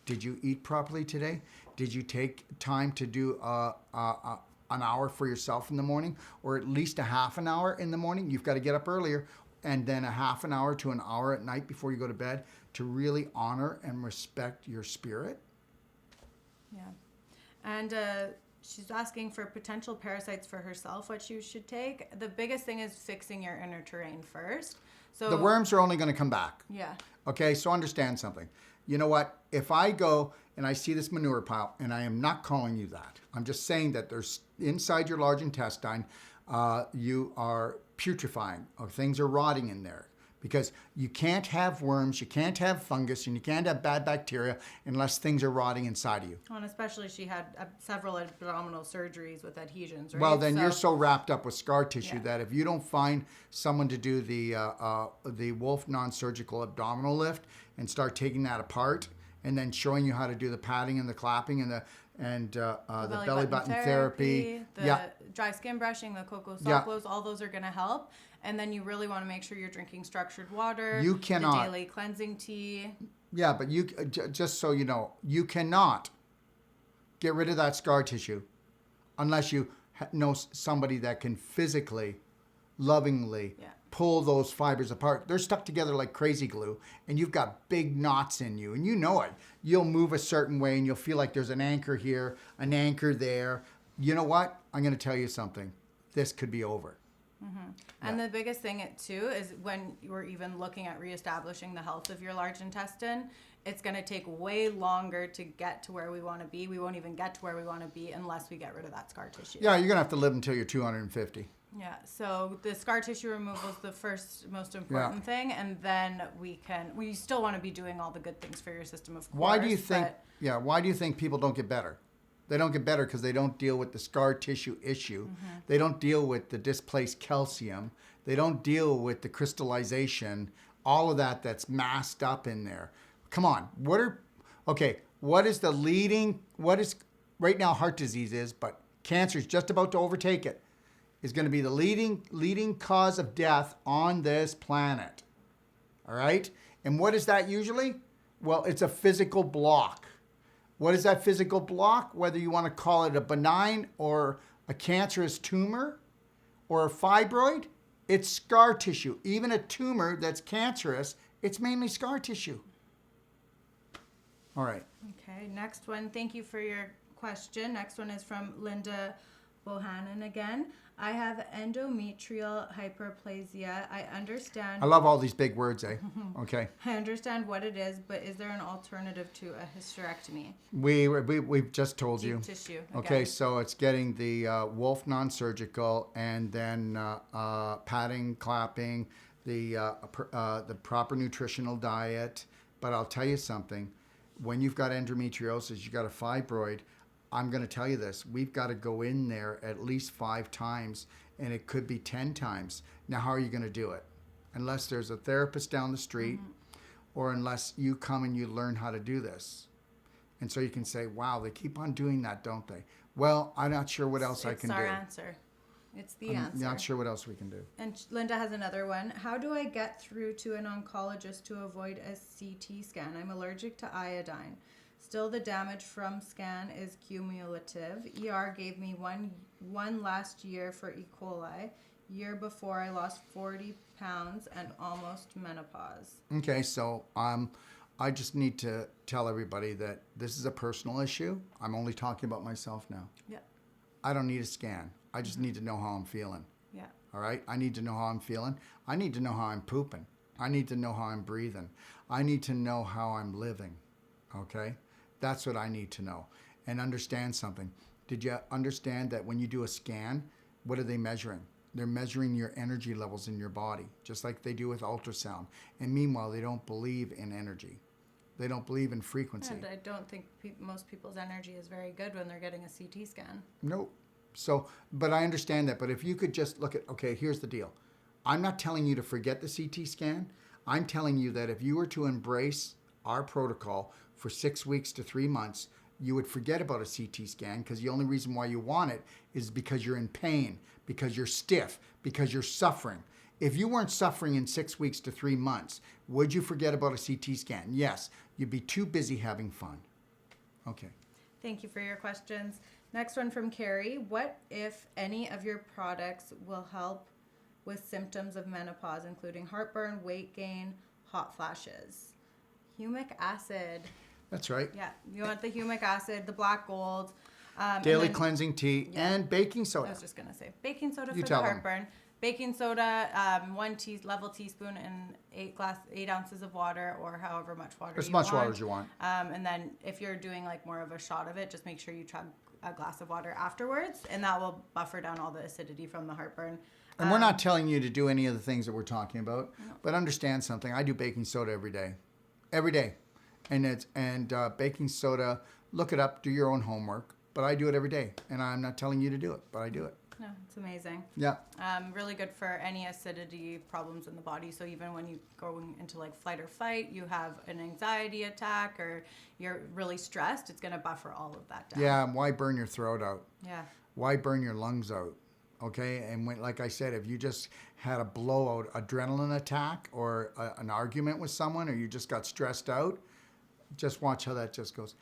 Did you eat properly today? Did you take time to do an hour for yourself in the morning, or at least a half an hour in the morning? You've got to get up earlier, and then a half an hour to an hour at night before you go to bed to really honor and respect your spirit. Yeah. And she's asking for potential parasites for herself, what she should take. The biggest thing is fixing your inner terrain first. So The worms are only going to come back. Yeah. Okay, so understand something. You know what? If I go and I see this manure pile, and I am not calling you that, I'm just saying that there's inside your large intestine, you are putrefying, or things are rotting in there. Because you can't have worms, you can't have fungus, and you can't have bad bacteria unless things are rotting inside of you. And especially she had several abdominal surgeries with adhesions, right? Well, then you're so wrapped up with scar tissue that if you don't find someone to do the Wolfe non-surgical abdominal lift and start taking that apart and then showing you how to do the padding and the clapping and the belly button therapy, the dry skin brushing, the cocoa soft blows, all those are going to help. And then you really want to make sure you're drinking structured water. You cannot. The daily cleansing tea. Yeah, but you just so you know, you cannot get rid of that scar tissue unless you know somebody that can physically, lovingly pull those fibers apart. They're stuck together like crazy glue, and you've got big knots in you, and you know it. You'll move a certain way, and you'll feel like there's an anchor here, an anchor there. You know what? I'm going to tell you something. This could be over. And the biggest thing too is when you're even looking at reestablishing the health of your large intestine, it's going to take way longer to get to where we want to be. We won't even get to where we want to be unless we get rid of that scar tissue. Yeah, you're going to have to live until you're 250. Yeah, so the scar tissue removal is the first most important thing, and then we still want to be doing all the good things for your system, of course. Why do you think people don't get better? They don't get better because they don't deal with the scar tissue issue. They don't deal with the displaced calcium. They don't deal with the crystallization, all of that's masked up in there. Come on. Right now heart disease is, but cancer is just about to overtake it, is going to be the leading cause of death on this planet. All right? And what is that usually? Well, it's a physical block. What is that physical block? Whether you want to call it a benign or a cancerous tumor or a fibroid, it's scar tissue. Even a tumor that's cancerous, it's mainly scar tissue. All right. Okay, next one. Thank you for your question. Next one is from Linda Bohannon again. I have endometrial hyperplasia. I understand. I love all these big words, eh? Okay. I understand what it is, but is there an alternative to a hysterectomy? We've just told you. Deep tissue. Okay, so it's getting the Wolfe non-surgical, and then padding, clapping, the proper nutritional diet, But I'll tell you something. When you've got endometriosis, you've got a fibroid, I'm going to tell you this. We've got to go in there at least 5 times, and it could be 10 times. Now, how are you going to do it? Unless there's a therapist down the street, or unless you come and you learn how to do this. And so you can say, wow, they keep on doing that, don't they? Well, I'm not sure what else I can do. It's our answer. It's the answer. I'm not sure what else we can do. And Linda has another one. How do I get through to an oncologist to avoid a CT scan? I'm allergic to iodine. Still, the damage from scan is cumulative. ER gave me one last year for E. coli. Year before, I lost 40 pounds and almost menopause. Okay, so I just need to tell everybody that this is a personal issue. I'm only talking about myself now. Yeah. I don't need a scan. I just need to know how I'm feeling. Yeah. All right? I need to know how I'm feeling. I need to know how I'm pooping. I need to know how I'm breathing. I need to know how I'm living. Okay? That's what I need to know. And understand something. Did you understand that when you do a scan, what are they measuring? They're measuring your energy levels in your body, just like they do with ultrasound. And meanwhile, they don't believe in energy. They don't believe in frequency. And I don't think most people's energy is very good when they're getting a CT scan. Nope. So, but I understand that. But if you could just look at, okay, here's the deal. I'm not telling you to forget the CT scan. I'm telling you that if you were to embrace our protocol for 6 weeks to 3 months, you would forget about a CT scan, because the only reason why you want it is because you're in pain, because you're stiff, because you're suffering. If you weren't suffering in 6 weeks to 3 months, would you forget about a CT scan? Yes. You'd be too busy having fun. Okay. Thank you for your questions. Next one from Carrie. What, if any, of your products will help with symptoms of menopause, including heartburn, weight gain, hot flashes? Humic acid. That's right. Yeah, you want the humic acid, the black gold. Daily cleansing tea, and baking soda. I was just going to say baking soda You for the tell 'em. heartburn. Baking soda, 1 level teaspoon in 8 ounces of water, or however much water As you much want. water as you want. And then if you're doing like more of a shot of it, just make sure you chug a glass of water afterwards, and that will buffer down all the acidity from the heartburn. And we're not telling you to do any of the things that we're talking about, but understand something. I do baking soda every day. Every day. And baking soda, look it up, do your own homework. But I do it every day. And I'm not telling you to do it, but I do it. No, it's amazing. Yeah. Really good for any acidity problems in the body. So even when you go into like flight or fight, you have an anxiety attack, or you're really stressed, it's going to buffer all of that down. Yeah, why burn your throat out? Yeah. Why burn your lungs out? Okay, and when, like I said, if you just had a blowout adrenaline attack, or an argument with someone, or you just got stressed out, just watch how that just goes.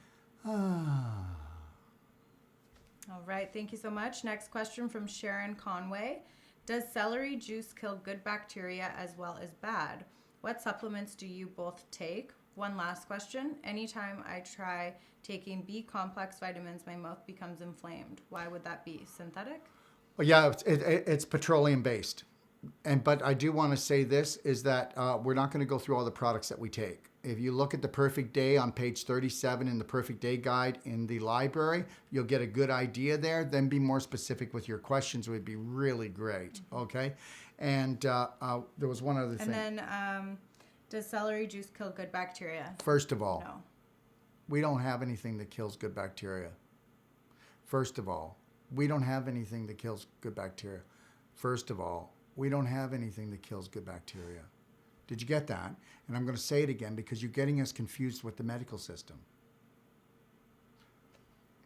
All right, thank you so much. Next question from Sharon Conway. Does celery juice kill good bacteria as well as bad? What supplements do you both take? One last question. Anytime I try taking B complex vitamins, my mouth becomes inflamed. Why would that be? Synthetic? Well, yeah, it's petroleum based. But I do want to say this, is that we're not going to go through all the products that we take. If you look at the Perfect Day on page 37 in the Perfect Day guide in the library, you'll get a good idea there. Then be more specific with your questions would be really great, okay? And there was one other thing. And then, does celery juice kill good bacteria? First of all, No. we don't have anything that kills good bacteria. First of all, we don't have anything that kills good bacteria. First of all, we don't have anything that kills good bacteria. Did you get that? And I'm going to say it again because you're getting us confused with the medical system.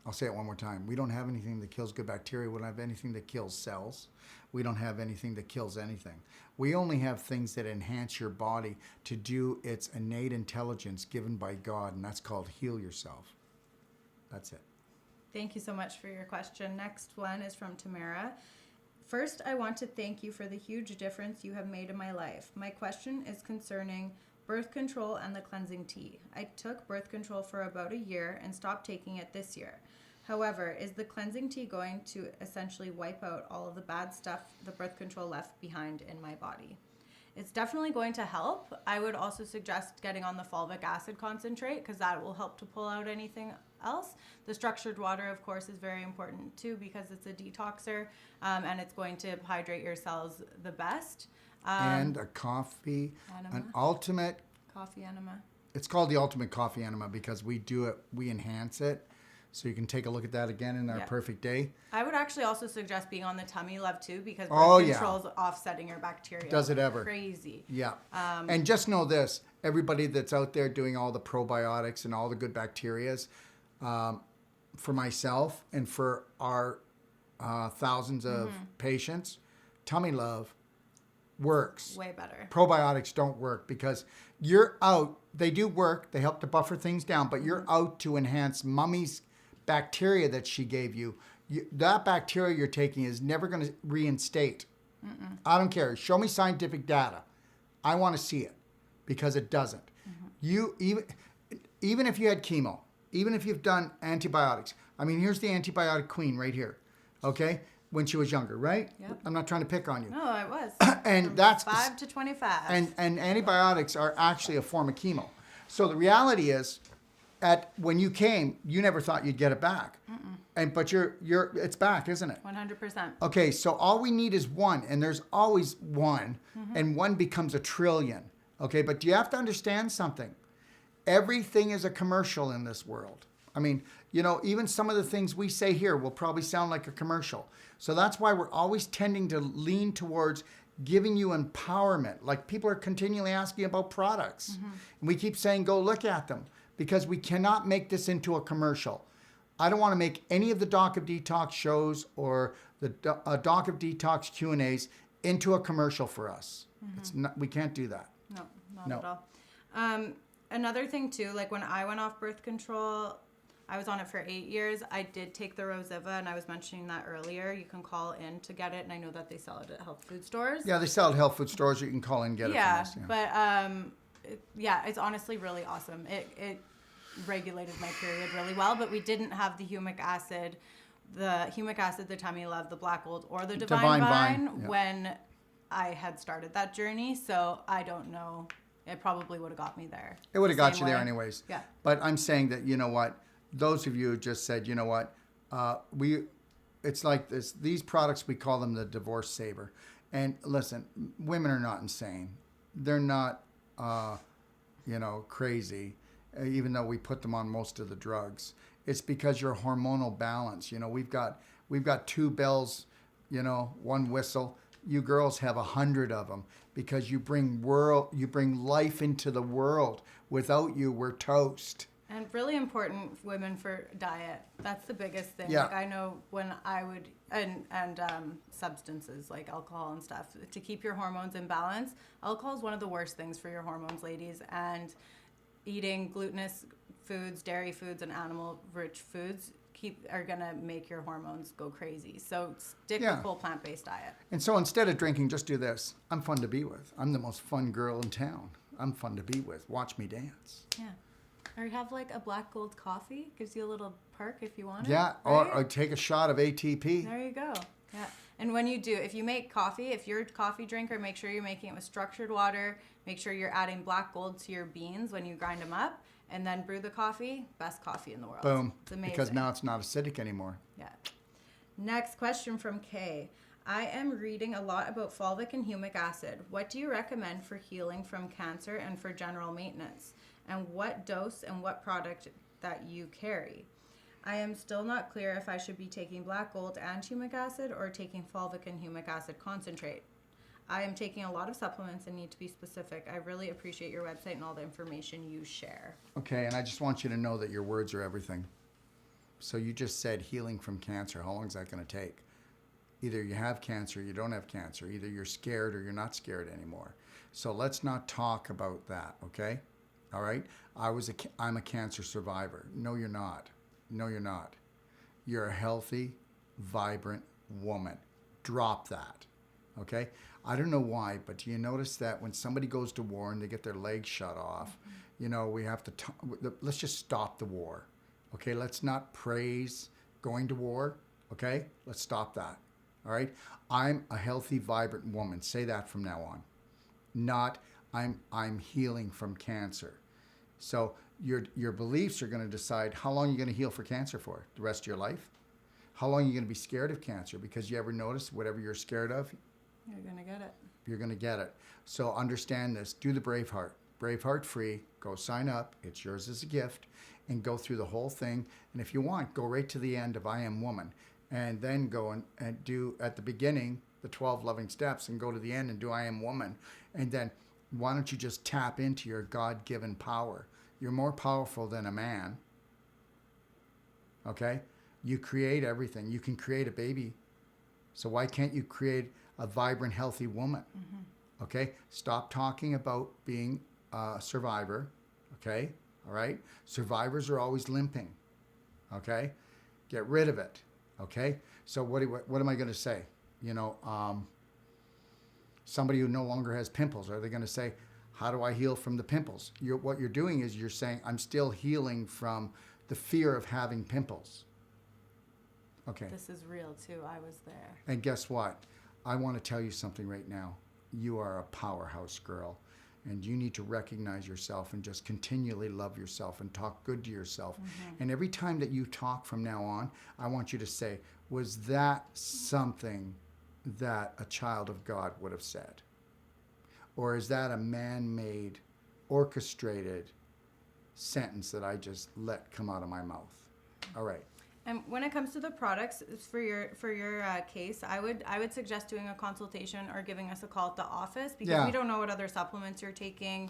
I'll say it one more time. We don't have anything that kills good bacteria. We don't have anything that kills cells. We don't have anything that kills anything. We only have things that enhance your body to do its innate intelligence given by God, and that's called heal yourself. That's it. Thank you so much for your question. Next one is from Tamara. First, I want to thank you for the huge difference you have made in my life. My question is concerning birth control and the cleansing tea. I took birth control for about a year and stopped taking it this year. However, is the cleansing tea going to essentially wipe out all of the bad stuff the birth control left behind in my body? It's definitely going to help. I would also suggest getting on the fulvic acid concentrate, because that will help to pull out anything else. The structured water, of course, is very important too, because it's a detoxer, and it's going to hydrate your cells the best. And a coffee, enema. an ultimate Coffee enema. it's called the Ultimate Coffee Enema because we do it, we enhance it. So you can take a look at that again in our perfect day. I would actually also suggest being on the tummy love too, because birth control's offsetting your bacteria. Does it ever? Crazy. Yeah. And just know this, everybody that's out there doing all the probiotics and all the good bacterias, for myself and for our thousands of patients, tummy love works. Way better. Probiotics don't work because you're out. They do work. They help to buffer things down, but you're out to enhance mommy's bacteria that she gave you. That bacteria you're taking is never going to reinstate. I don't care. Show me scientific data. I want to see it because it doesn't. You even if you had chemo, even if you've done antibiotics. I mean, here's the antibiotic queen right here. Okay? When she was younger, right? Yep. I'm not trying to pick on you. No, I was. And From that's 5 to 25. And antibiotics are actually a form of chemo. So the reality is, when you came, you never thought you'd get it back. But it's back, isn't it? 100%. Okay, so all we need is one, and there's always one, and one becomes a trillion. Okay, but you have to understand something. Everything is a commercial in this world. I mean, even some of the things we say here will probably sound like a commercial. So that's why we're always tending to lean towards giving you empowerment. Like people are continually asking about products. And we keep saying, go look at them because we cannot make this into a commercial. I don't want to make any of the Doc of Detox shows or the Doc of Detox Q&As into a commercial for us. We can't do that. No, not at all. Another thing too, like when I went off birth control, I was on it for 8 years. I did take the Rosiva, and I was mentioning that earlier. You can call in to get it, and I know that they sell it at health food stores. Yeah, they sell it at health food stores. You can call in and get it from us. Yeah, but it's honestly really awesome. It regulated my period really well, but we didn't have the humic acid, the tummy love, the black gold, or the divine vine when I had started that journey. So I don't know. It probably would have got me there. It would have got you there anyways. Yeah. But I'm saying that, you know what? Those of you who just said, you know what? It's like this. These products, we call them the divorce saver. And listen, women are not insane. They're not, crazy, even though we put them on most of the drugs. It's because your hormonal balance. We've got 2 bells, one whistle. You girls have 100 of them because you bring life into the world. Without you, we're toast. And really important, women, for diet. That's the biggest thing. Yeah. Like I know when I would, and substances like alcohol and stuff, to keep your hormones in balance. Alcohol is one of the worst things for your hormones, ladies. And eating glutinous foods, dairy foods, and animal-rich foods are gonna make your hormones go crazy. So stick with full plant-based diet. And so instead of drinking, just do this. I'm fun to be with. I'm the most fun girl in town. I'm fun to be with. Watch me dance. Yeah. Or have like a black gold coffee. Gives you a little perk if you want it. Yeah, right? or take a shot of ATP. There you go. Yeah. And when you do, if you make coffee, if you're a coffee drinker, make sure you're making it with structured water. Make sure you're adding black gold to your beans when you grind them up. And then brew the coffee. Best coffee in the world. Boom. It's amazing. Because now it's not acidic anymore. Yeah. Next question from Kay. I am reading a lot about fulvic and humic acid. What do you recommend for healing from cancer and for general maintenance? And what dose and what product that you carry? I am still not clear if I should be taking black gold and humic acid or taking fulvic and humic acid concentrate. I am taking a lot of supplements and need to be specific. I really appreciate your website and all the information you share. Okay, and I just want you to know that your words are everything. So you just said healing from cancer. How long is that going to take? Either you have cancer or you don't have cancer. Either you're scared or you're not scared anymore. So let's not talk about that, okay? All right? I'm a cancer survivor. No, you're not. No, you're not. You're a healthy, vibrant woman. Drop that, okay? I don't know why, but do you notice that when somebody goes to war and they get their legs shut off, we have to, let's just stop the war, okay? Let's not praise going to war, okay? Let's stop that, all right? I'm a healthy, vibrant woman. Say that from now on. Not, I'm healing from cancer. So your beliefs are going to decide how long you're going to heal for cancer for, the rest of your life. How long you're going to be scared of cancer, because you ever notice whatever you're scared of, You're going to get it. you're going to get it. So understand this. Do the Braveheart. Braveheart free. Go sign up. It's yours as a gift. And go through the whole thing. And if you want, go right to the end of I Am Woman. And then go and do, at the beginning, the 12 loving steps. And go to the end and do I Am Woman. And then why don't you just tap into your God-given power? You're more powerful than a man. Okay? You create everything. You can create a baby. So why can't you create a vibrant, healthy woman? Mm-hmm. Okay? Stop talking about being a survivor. Okay? All right? Survivors are always limping. Okay? Get rid of it. Okay? So what am I going to say? You know, somebody who no longer has pimples, are they going to say, how do I heal from the pimples? What you're doing is you're saying, I'm still healing from the fear of having pimples. Okay. This is real too. I was there. And guess what? I want to tell you something right now. You are a powerhouse girl, and you need to recognize yourself and just continually love yourself and talk good to yourself. Mm-hmm. And every time that you talk from now on, I want you to say, was that something that a child of God would have said? Or is that a man-made, orchestrated sentence that I just let come out of my mouth? All right. And when it comes to the products for your case, I would suggest doing a consultation or giving us a call at the office, because we don't know what other supplements you're taking.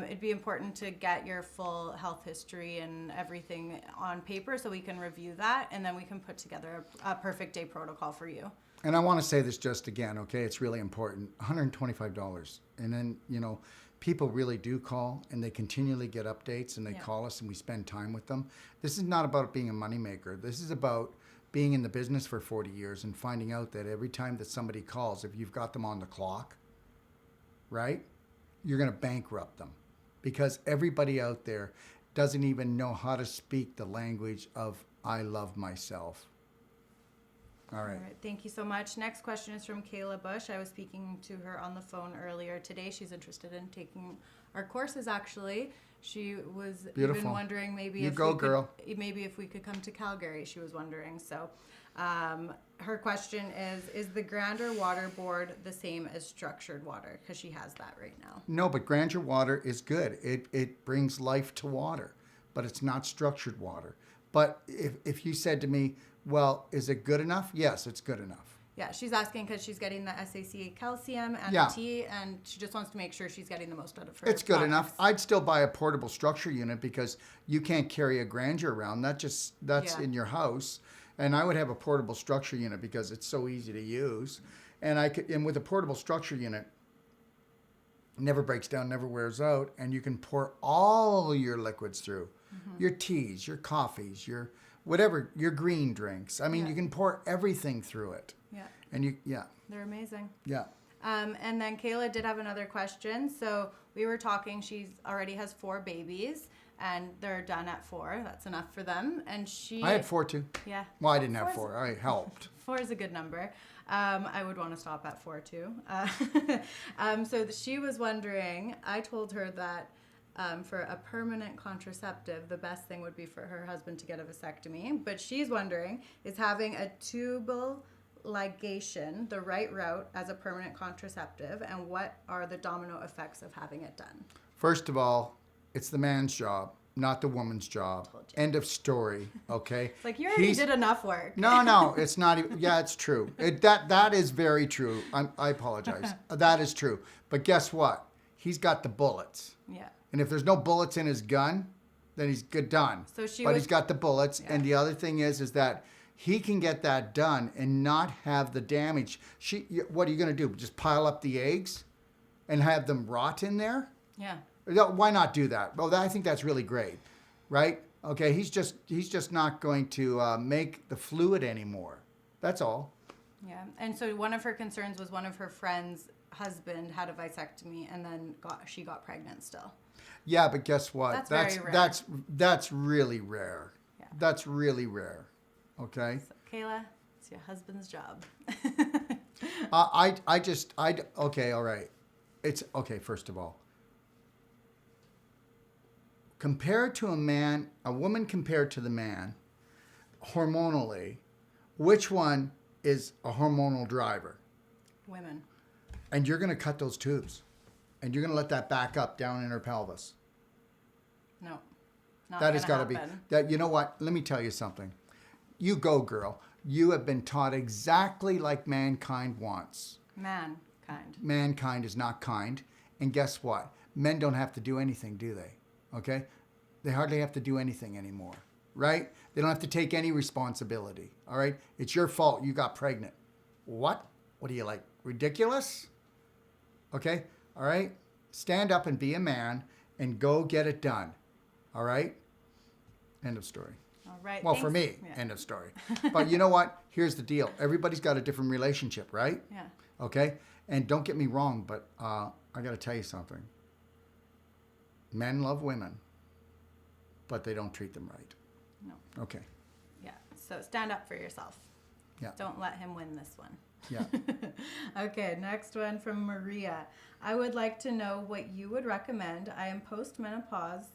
It'd be important to get your full health history and everything on paper so we can review that, and then we can put together a perfect day protocol for you. And I want to say this just again, okay? It's really important. $125. And then, you know, people really do call, and they continually get updates, and they call us, and we spend time with them. This is not about being a moneymaker. This is about being in the business for 40 years and finding out that every time that somebody calls, if you've got them on the clock, right, you're going to bankrupt them, because everybody out there doesn't even know how to speak the language of I love myself. All right. Thank you so much. Next question is from Kayla Bush. I was speaking to her on the phone earlier today. She's interested in taking our courses, actually. She was even wondering maybe if we could come to Calgary. She was wondering. So her question is the Grandeur water board the same as structured water? Because she has that right now. No, but Grandeur water is good. It brings life to water, but it's not structured water. But if you said to me, well, is it good enough? Yes, it's good enough. Yeah, she's asking because she's getting the SACA calcium and the tea, and she just wants to make sure she's getting the most out of her It's good enough. I'd still buy a portable structure unit, because you can't carry a Grandeur around. That's in your house. And I would have a portable structure unit because it's so easy to use. And with a portable structure unit, it never breaks down, never wears out, and you can pour all your liquids through. Mm-hmm. Your teas, your coffees, your whatever, your green drinks. I mean, you can pour everything through it. Yeah. And they're amazing. Yeah. And then Kayla did have another question. So we were talking, she already has 4 babies, and they're done at 4. That's enough for them. And I had 4 too. Yeah. Well, I didn't have 4. I helped. 4 is a good number. I would want to stop at 4 too. So she was wondering, I told her that for a permanent contraceptive, the best thing would be for her husband to get a vasectomy. But she's wondering, is having a tubal ligation the right route as a permanent contraceptive, and what are the domino effects of having it done? First of all, it's the man's job, not the woman's job. End of story, okay? It's like, you already did enough work. No, it's not even, it's true. That is very true. I apologize. That is true. But guess what? He's got the bullets. Yeah. And if there's no bullets in his gun, then he's done. But he's got the bullets. Yeah. And the other thing is that he can get that done and not have the damage. What are you going to do? Just pile up the eggs and have them rot in there? Yeah. Why not do that? Well, I think that's really great, right? Okay, he's just not going to make the fluid anymore. That's all. Yeah. And so one of her concerns was one of her friends' husband had a vasectomy, and then she got pregnant still. Yeah, but guess what? That's very rare. That's really rare. Yeah. That's really rare. Okay. So, Kayla, it's your husband's job. Okay, all right. It's okay. First of all, compared to a woman compared to the man, hormonally, which one is a hormonal driver? Women. And you're going to cut those tubes. and you're going to let that back up down in her pelvis. No. Not That has got to be happen. that. You know what? Let me tell you something. You go, girl. You have been taught exactly like mankind wants. Mankind. Mankind is not kind. And guess what? Men don't have to do anything, do they? Okay? They hardly have to do anything anymore, right? They don't have to take any responsibility, all right? It's your fault you got pregnant. What? What are you, like, ridiculous? Okay? All right? Stand up and be a man and go get it done, all right? End of story. All right. Well, thanks. for me, Yeah. end of story. But you know what? Here's the deal. Everybody's got a different relationship, right? Yeah. Okay? And don't get me wrong, but I got to tell you something. Men love women, but they don't treat them right. No. Okay. Yeah. So stand up for yourself. Yeah. Don't let him win this one. Yeah. Okay, next one from Maria. I would like to know what you would recommend. I am postmenopausal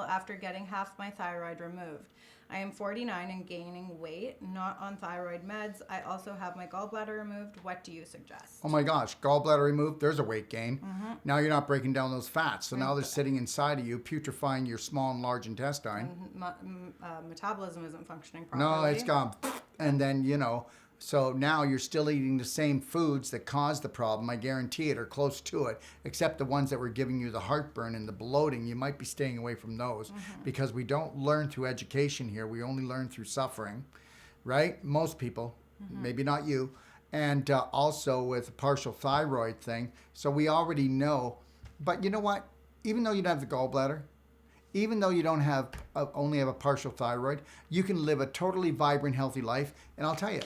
after getting half my thyroid removed. I am 49 and gaining weight, not on thyroid meds. I also have my gallbladder removed. What do you suggest? Oh my gosh, gallbladder removed, there's a weight gain. Now you're not breaking down those fats. So now they're sitting inside of you, putrefying your small and large intestine. Metabolism isn't functioning properly. No, it's gone. And then, so now you're still eating the same foods that caused the problem, I guarantee it, or close to it, except the ones that were giving you the heartburn and the bloating. You might be staying away from those because we don't learn through education here. We only learn through suffering, right? Most people, maybe not you. And also with a partial thyroid thing. So we already know. But you know what? Even though you don't have the gallbladder, even though you don't have only have a partial thyroid, you can live a totally vibrant, healthy life. And I'll tell you,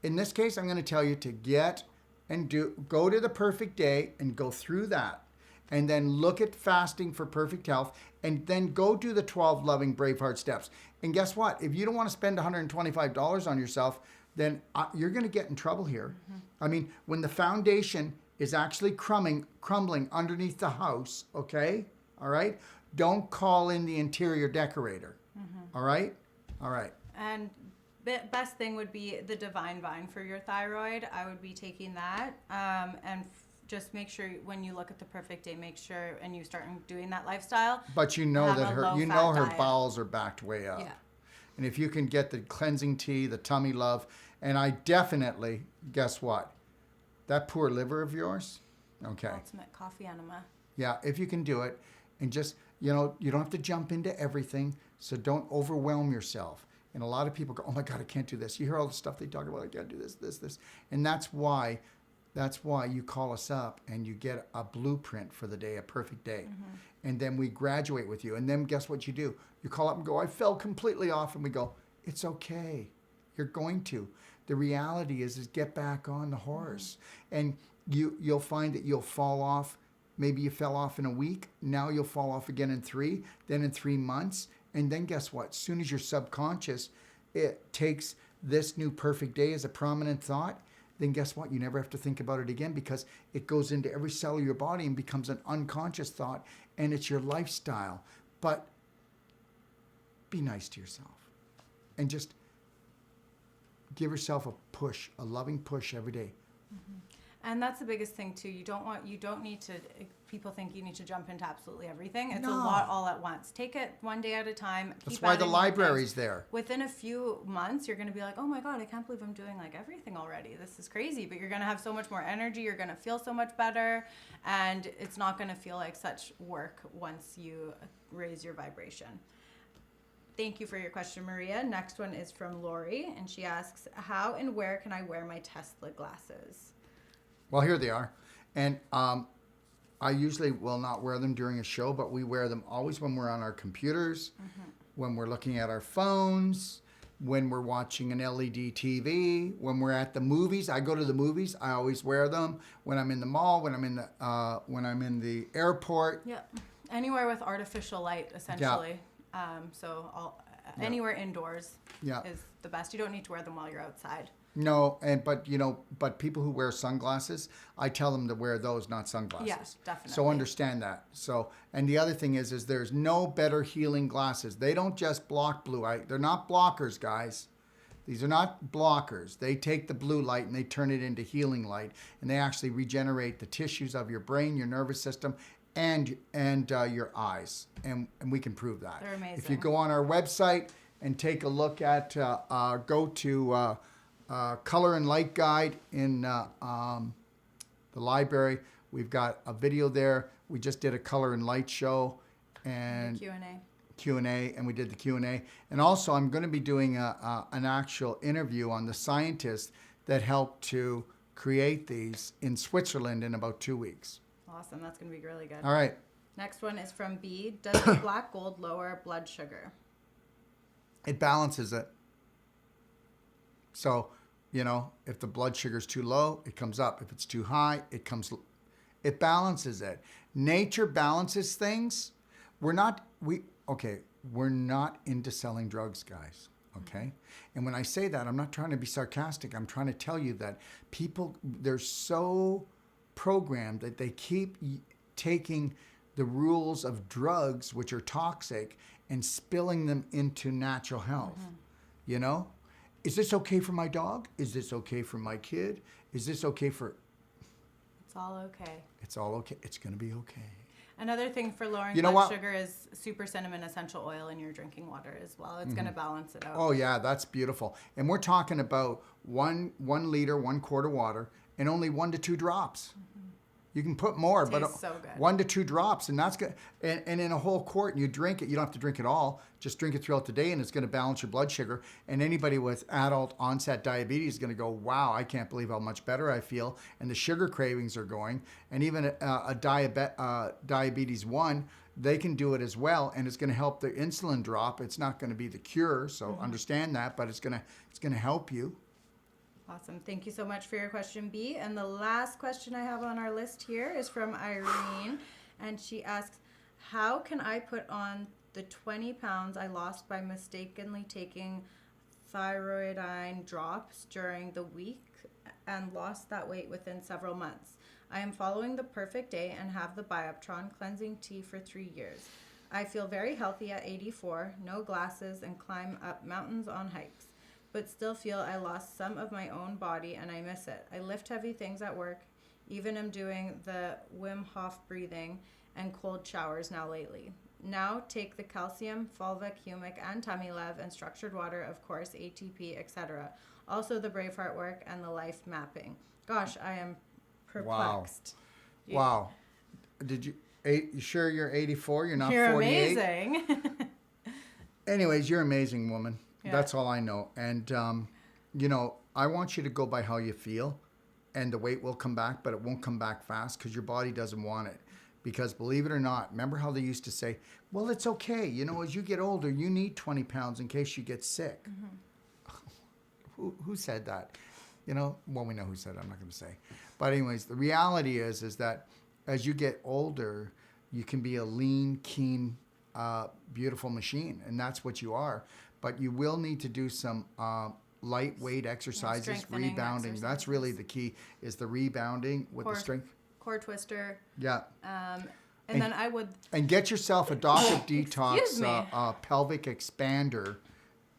in this case, I'm going to tell you to go to the perfect day and go through that. And then look at fasting for perfect health. And then go do the 12 loving Braveheart steps. And guess what? If you don't want to spend $125 on yourself, then you're going to get in trouble here. I mean, when the foundation is actually crumbling underneath the house, okay? All right? Don't call in the interior decorator. All right? All right. And best thing would be the Divine Vine for your thyroid. I would be taking that. And just make sure when you look at the perfect day, make sure, and you start doing that lifestyle. But you know that her diet. Bowels are backed way up. Yeah. And if you can get the cleansing tea, the tummy love, and I definitely, guess what? That poor liver of yours, okay. Ultimate coffee enema. Yeah, if you can do it, and just, you don't have to jump into everything, so don't overwhelm yourself. And a lot of people go, oh my God, I can't do this. You hear all the stuff they talk about, I can't do this. And that's why you call us up and you get a blueprint for the day, a perfect day. And then we graduate with you. And then guess what you do? You call up and go, I fell completely off. And we go, it's okay. You're going to. The reality is get back on the horse. And you'll find that you'll fall off. Maybe you fell off in a week. Now you'll fall off again in 3, then in 3 months. And then guess what? As soon as your subconscious, it takes this new perfect day as a prominent thought, then guess what? You never have to think about it again because it goes into every cell of your body and becomes an unconscious thought, and it's your lifestyle. But be nice to yourself and just give yourself a push, a loving push every day. And that's the biggest thing too. You don't need to, people think you need to jump into absolutely everything. It's No. a lot all at once. Take it one day at a time. That's why the library's there. Within a few months, you're going to be like, oh my God, I can't believe I'm doing like everything already. This is crazy. But you're going to have so much more energy. You're going to feel so much better. And it's not going to feel like such work once you raise your vibration. Thank you for your question, Maria. Next one is from Lori. And she asks, how and where can I wear my Tesla glasses? Well, here they are. And I usually will not wear them during a show, but we wear them always when we're on our computers, when we're looking at our phones, when we're watching an LED TV, when we're at the movies. I go to the movies. I always wear them. When I'm in the mall, when I'm in the airport. Yeah. Anywhere with artificial light, essentially. Anywhere indoors is the best. You don't need to wear them while you're outside. No, but people who wear sunglasses, I tell them to wear those, not sunglasses. Yes, definitely. So understand that. And the other thing is there's no better healing glasses. They don't just block blue light. They're not blockers, guys. These are not blockers. They take the blue light and they turn it into healing light, and they actually regenerate the tissues of your brain, your nervous system, and your eyes. And we can prove that. They're amazing. If you go on our website and take a look at, go to Color and Light Guide in the library. We've got a video there. We just did a color and light show and Q&A, and we did the Q&A. And also, I'm going to be doing an actual interview on the scientists that helped to create these in Switzerland in about 2 weeks. Awesome. That's going to be really good. All right. Next one is from B. Does the black gold lower blood sugar? It balances it. So, you know, if the blood sugar is too low, it comes up. If it's too high, it balances it. Nature balances things. We're not into selling drugs, guys. Okay? And when I say that, I'm not trying to be sarcastic. I'm trying to tell you that people, they're so programmed that they keep taking the rules of drugs, which are toxic, and spilling them into natural health. You know? Is this okay for my dog? Is this okay for my kid? Is this okay for... It's all okay. It's all okay. It's going to be okay. Another thing for lowering blood sugar is super cinnamon essential oil in your drinking water as well. It's going to balance it out. Oh, yeah, that's beautiful. And we're talking about 1 liter, 1 quart of water, and only 1 to 2 drops. You can put more, but so good. 1 to 2 drops, and that's good. And in a whole quart, and you drink it. You don't have to drink it all. Just drink it throughout the day, and it's going to balance your blood sugar. And anybody with adult onset diabetes is going to go, wow, I can't believe how much better I feel. And the sugar cravings are going. And even diabetes 1, they can do it as well, and it's going to help the insulin drop. It's not going to be the cure, so understand that, but it's going to help you. Awesome. Thank you so much for your question, B. And the last question I have on our list here is from Irene. And she asks, how can I put on the 20 pounds I lost by mistakenly taking thyroidine drops during the week and lost that weight within several months? I am following the perfect day and have the Bioptron cleansing tea for 3 years. I feel very healthy at 84, no glasses, and climb up mountains on hikes, but still feel I lost some of my own body and I miss it. I lift heavy things at work, even am doing the Wim Hof breathing and cold showers now lately. Now take the calcium, fulvic, humic, and tummy lev, and structured water, of course, ATP, etc. Also the Braveheart work and the life mapping. Gosh, I am perplexed. Wow. You sure you're 84? You're not You're 48? Amazing. Anyways, you're an amazing woman. Yeah. That's all I know. And, I want you to go by how you feel, and the weight will come back, but it won't come back fast because your body doesn't want it. Because believe it or not, remember how they used to say, well, it's okay. You know, as you get older, you need 20 pounds in case you get sick. Who said that? Well, we know who said it. I'm not going to say. But anyways, the reality is that as you get older, you can be a lean, keen, beautiful machine. And that's what you are. But you will need to do some lightweight exercises, rebounding. That's really the key, is the rebounding with the strength. Core twister. Yeah. And then I would... And get yourself a Dr. Detox pelvic expander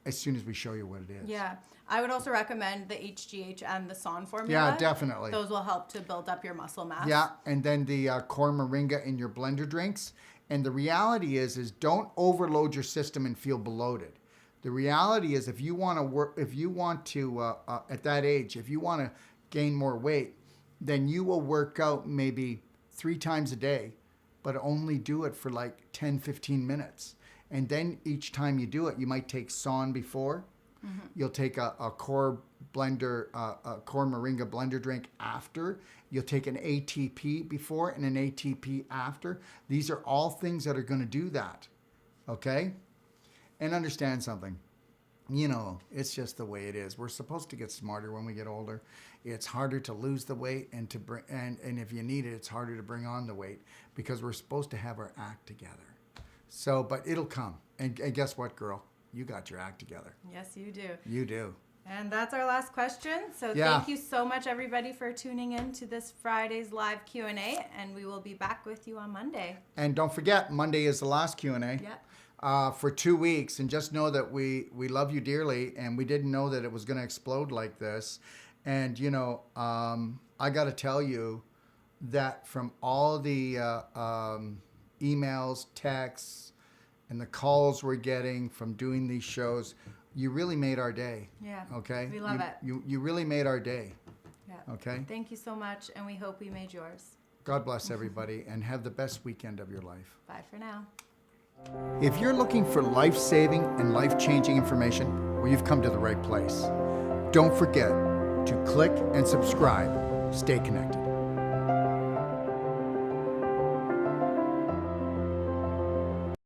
as soon as we show you what it is. Yeah. I would also recommend the HGH and the SON formula. Yeah, definitely. Those will help to build up your muscle mass. Yeah, and then the core moringa in your blender drinks. And the reality is don't overload your system and feel bloated. The reality is if you want to at that age, if you want to gain more weight, then you will work out maybe 3 times a day, but only do it for like 10, 15 minutes. And then each time you do it, you might take SON before. You'll take a core blender, a core moringa blender drink after. You'll take an ATP before and an ATP after. These are all things that are going to do that. Okay? And understand something. It's just the way it is. We're supposed to get smarter when we get older. It's harder to lose the weight and to bring, and if you need it, it's harder to bring on the weight because we're supposed to have our act together. So, but it'll come. And guess what, girl? You got your act together. Yes, you do. You do. And that's our last question. So thank you so much, everybody, for tuning in to this Friday's live Q&A, and we will be back with you on Monday. And don't forget, Monday is the last Q&A. Yeah. for 2 weeks, and just know that we love you dearly, and we didn't know that it was going to explode like this. And I got to tell you that from all the emails, texts, and the calls we're getting from doing these shows, you really made our day. Yeah. Okay. We love it. You really made our day. Yeah. Okay. Thank you so much, and we hope we made yours. God bless everybody, and have the best weekend of your life. Bye for now. If you're looking for life-saving and life-changing information, well, you've come to the right place. Don't forget to click and subscribe. Stay connected.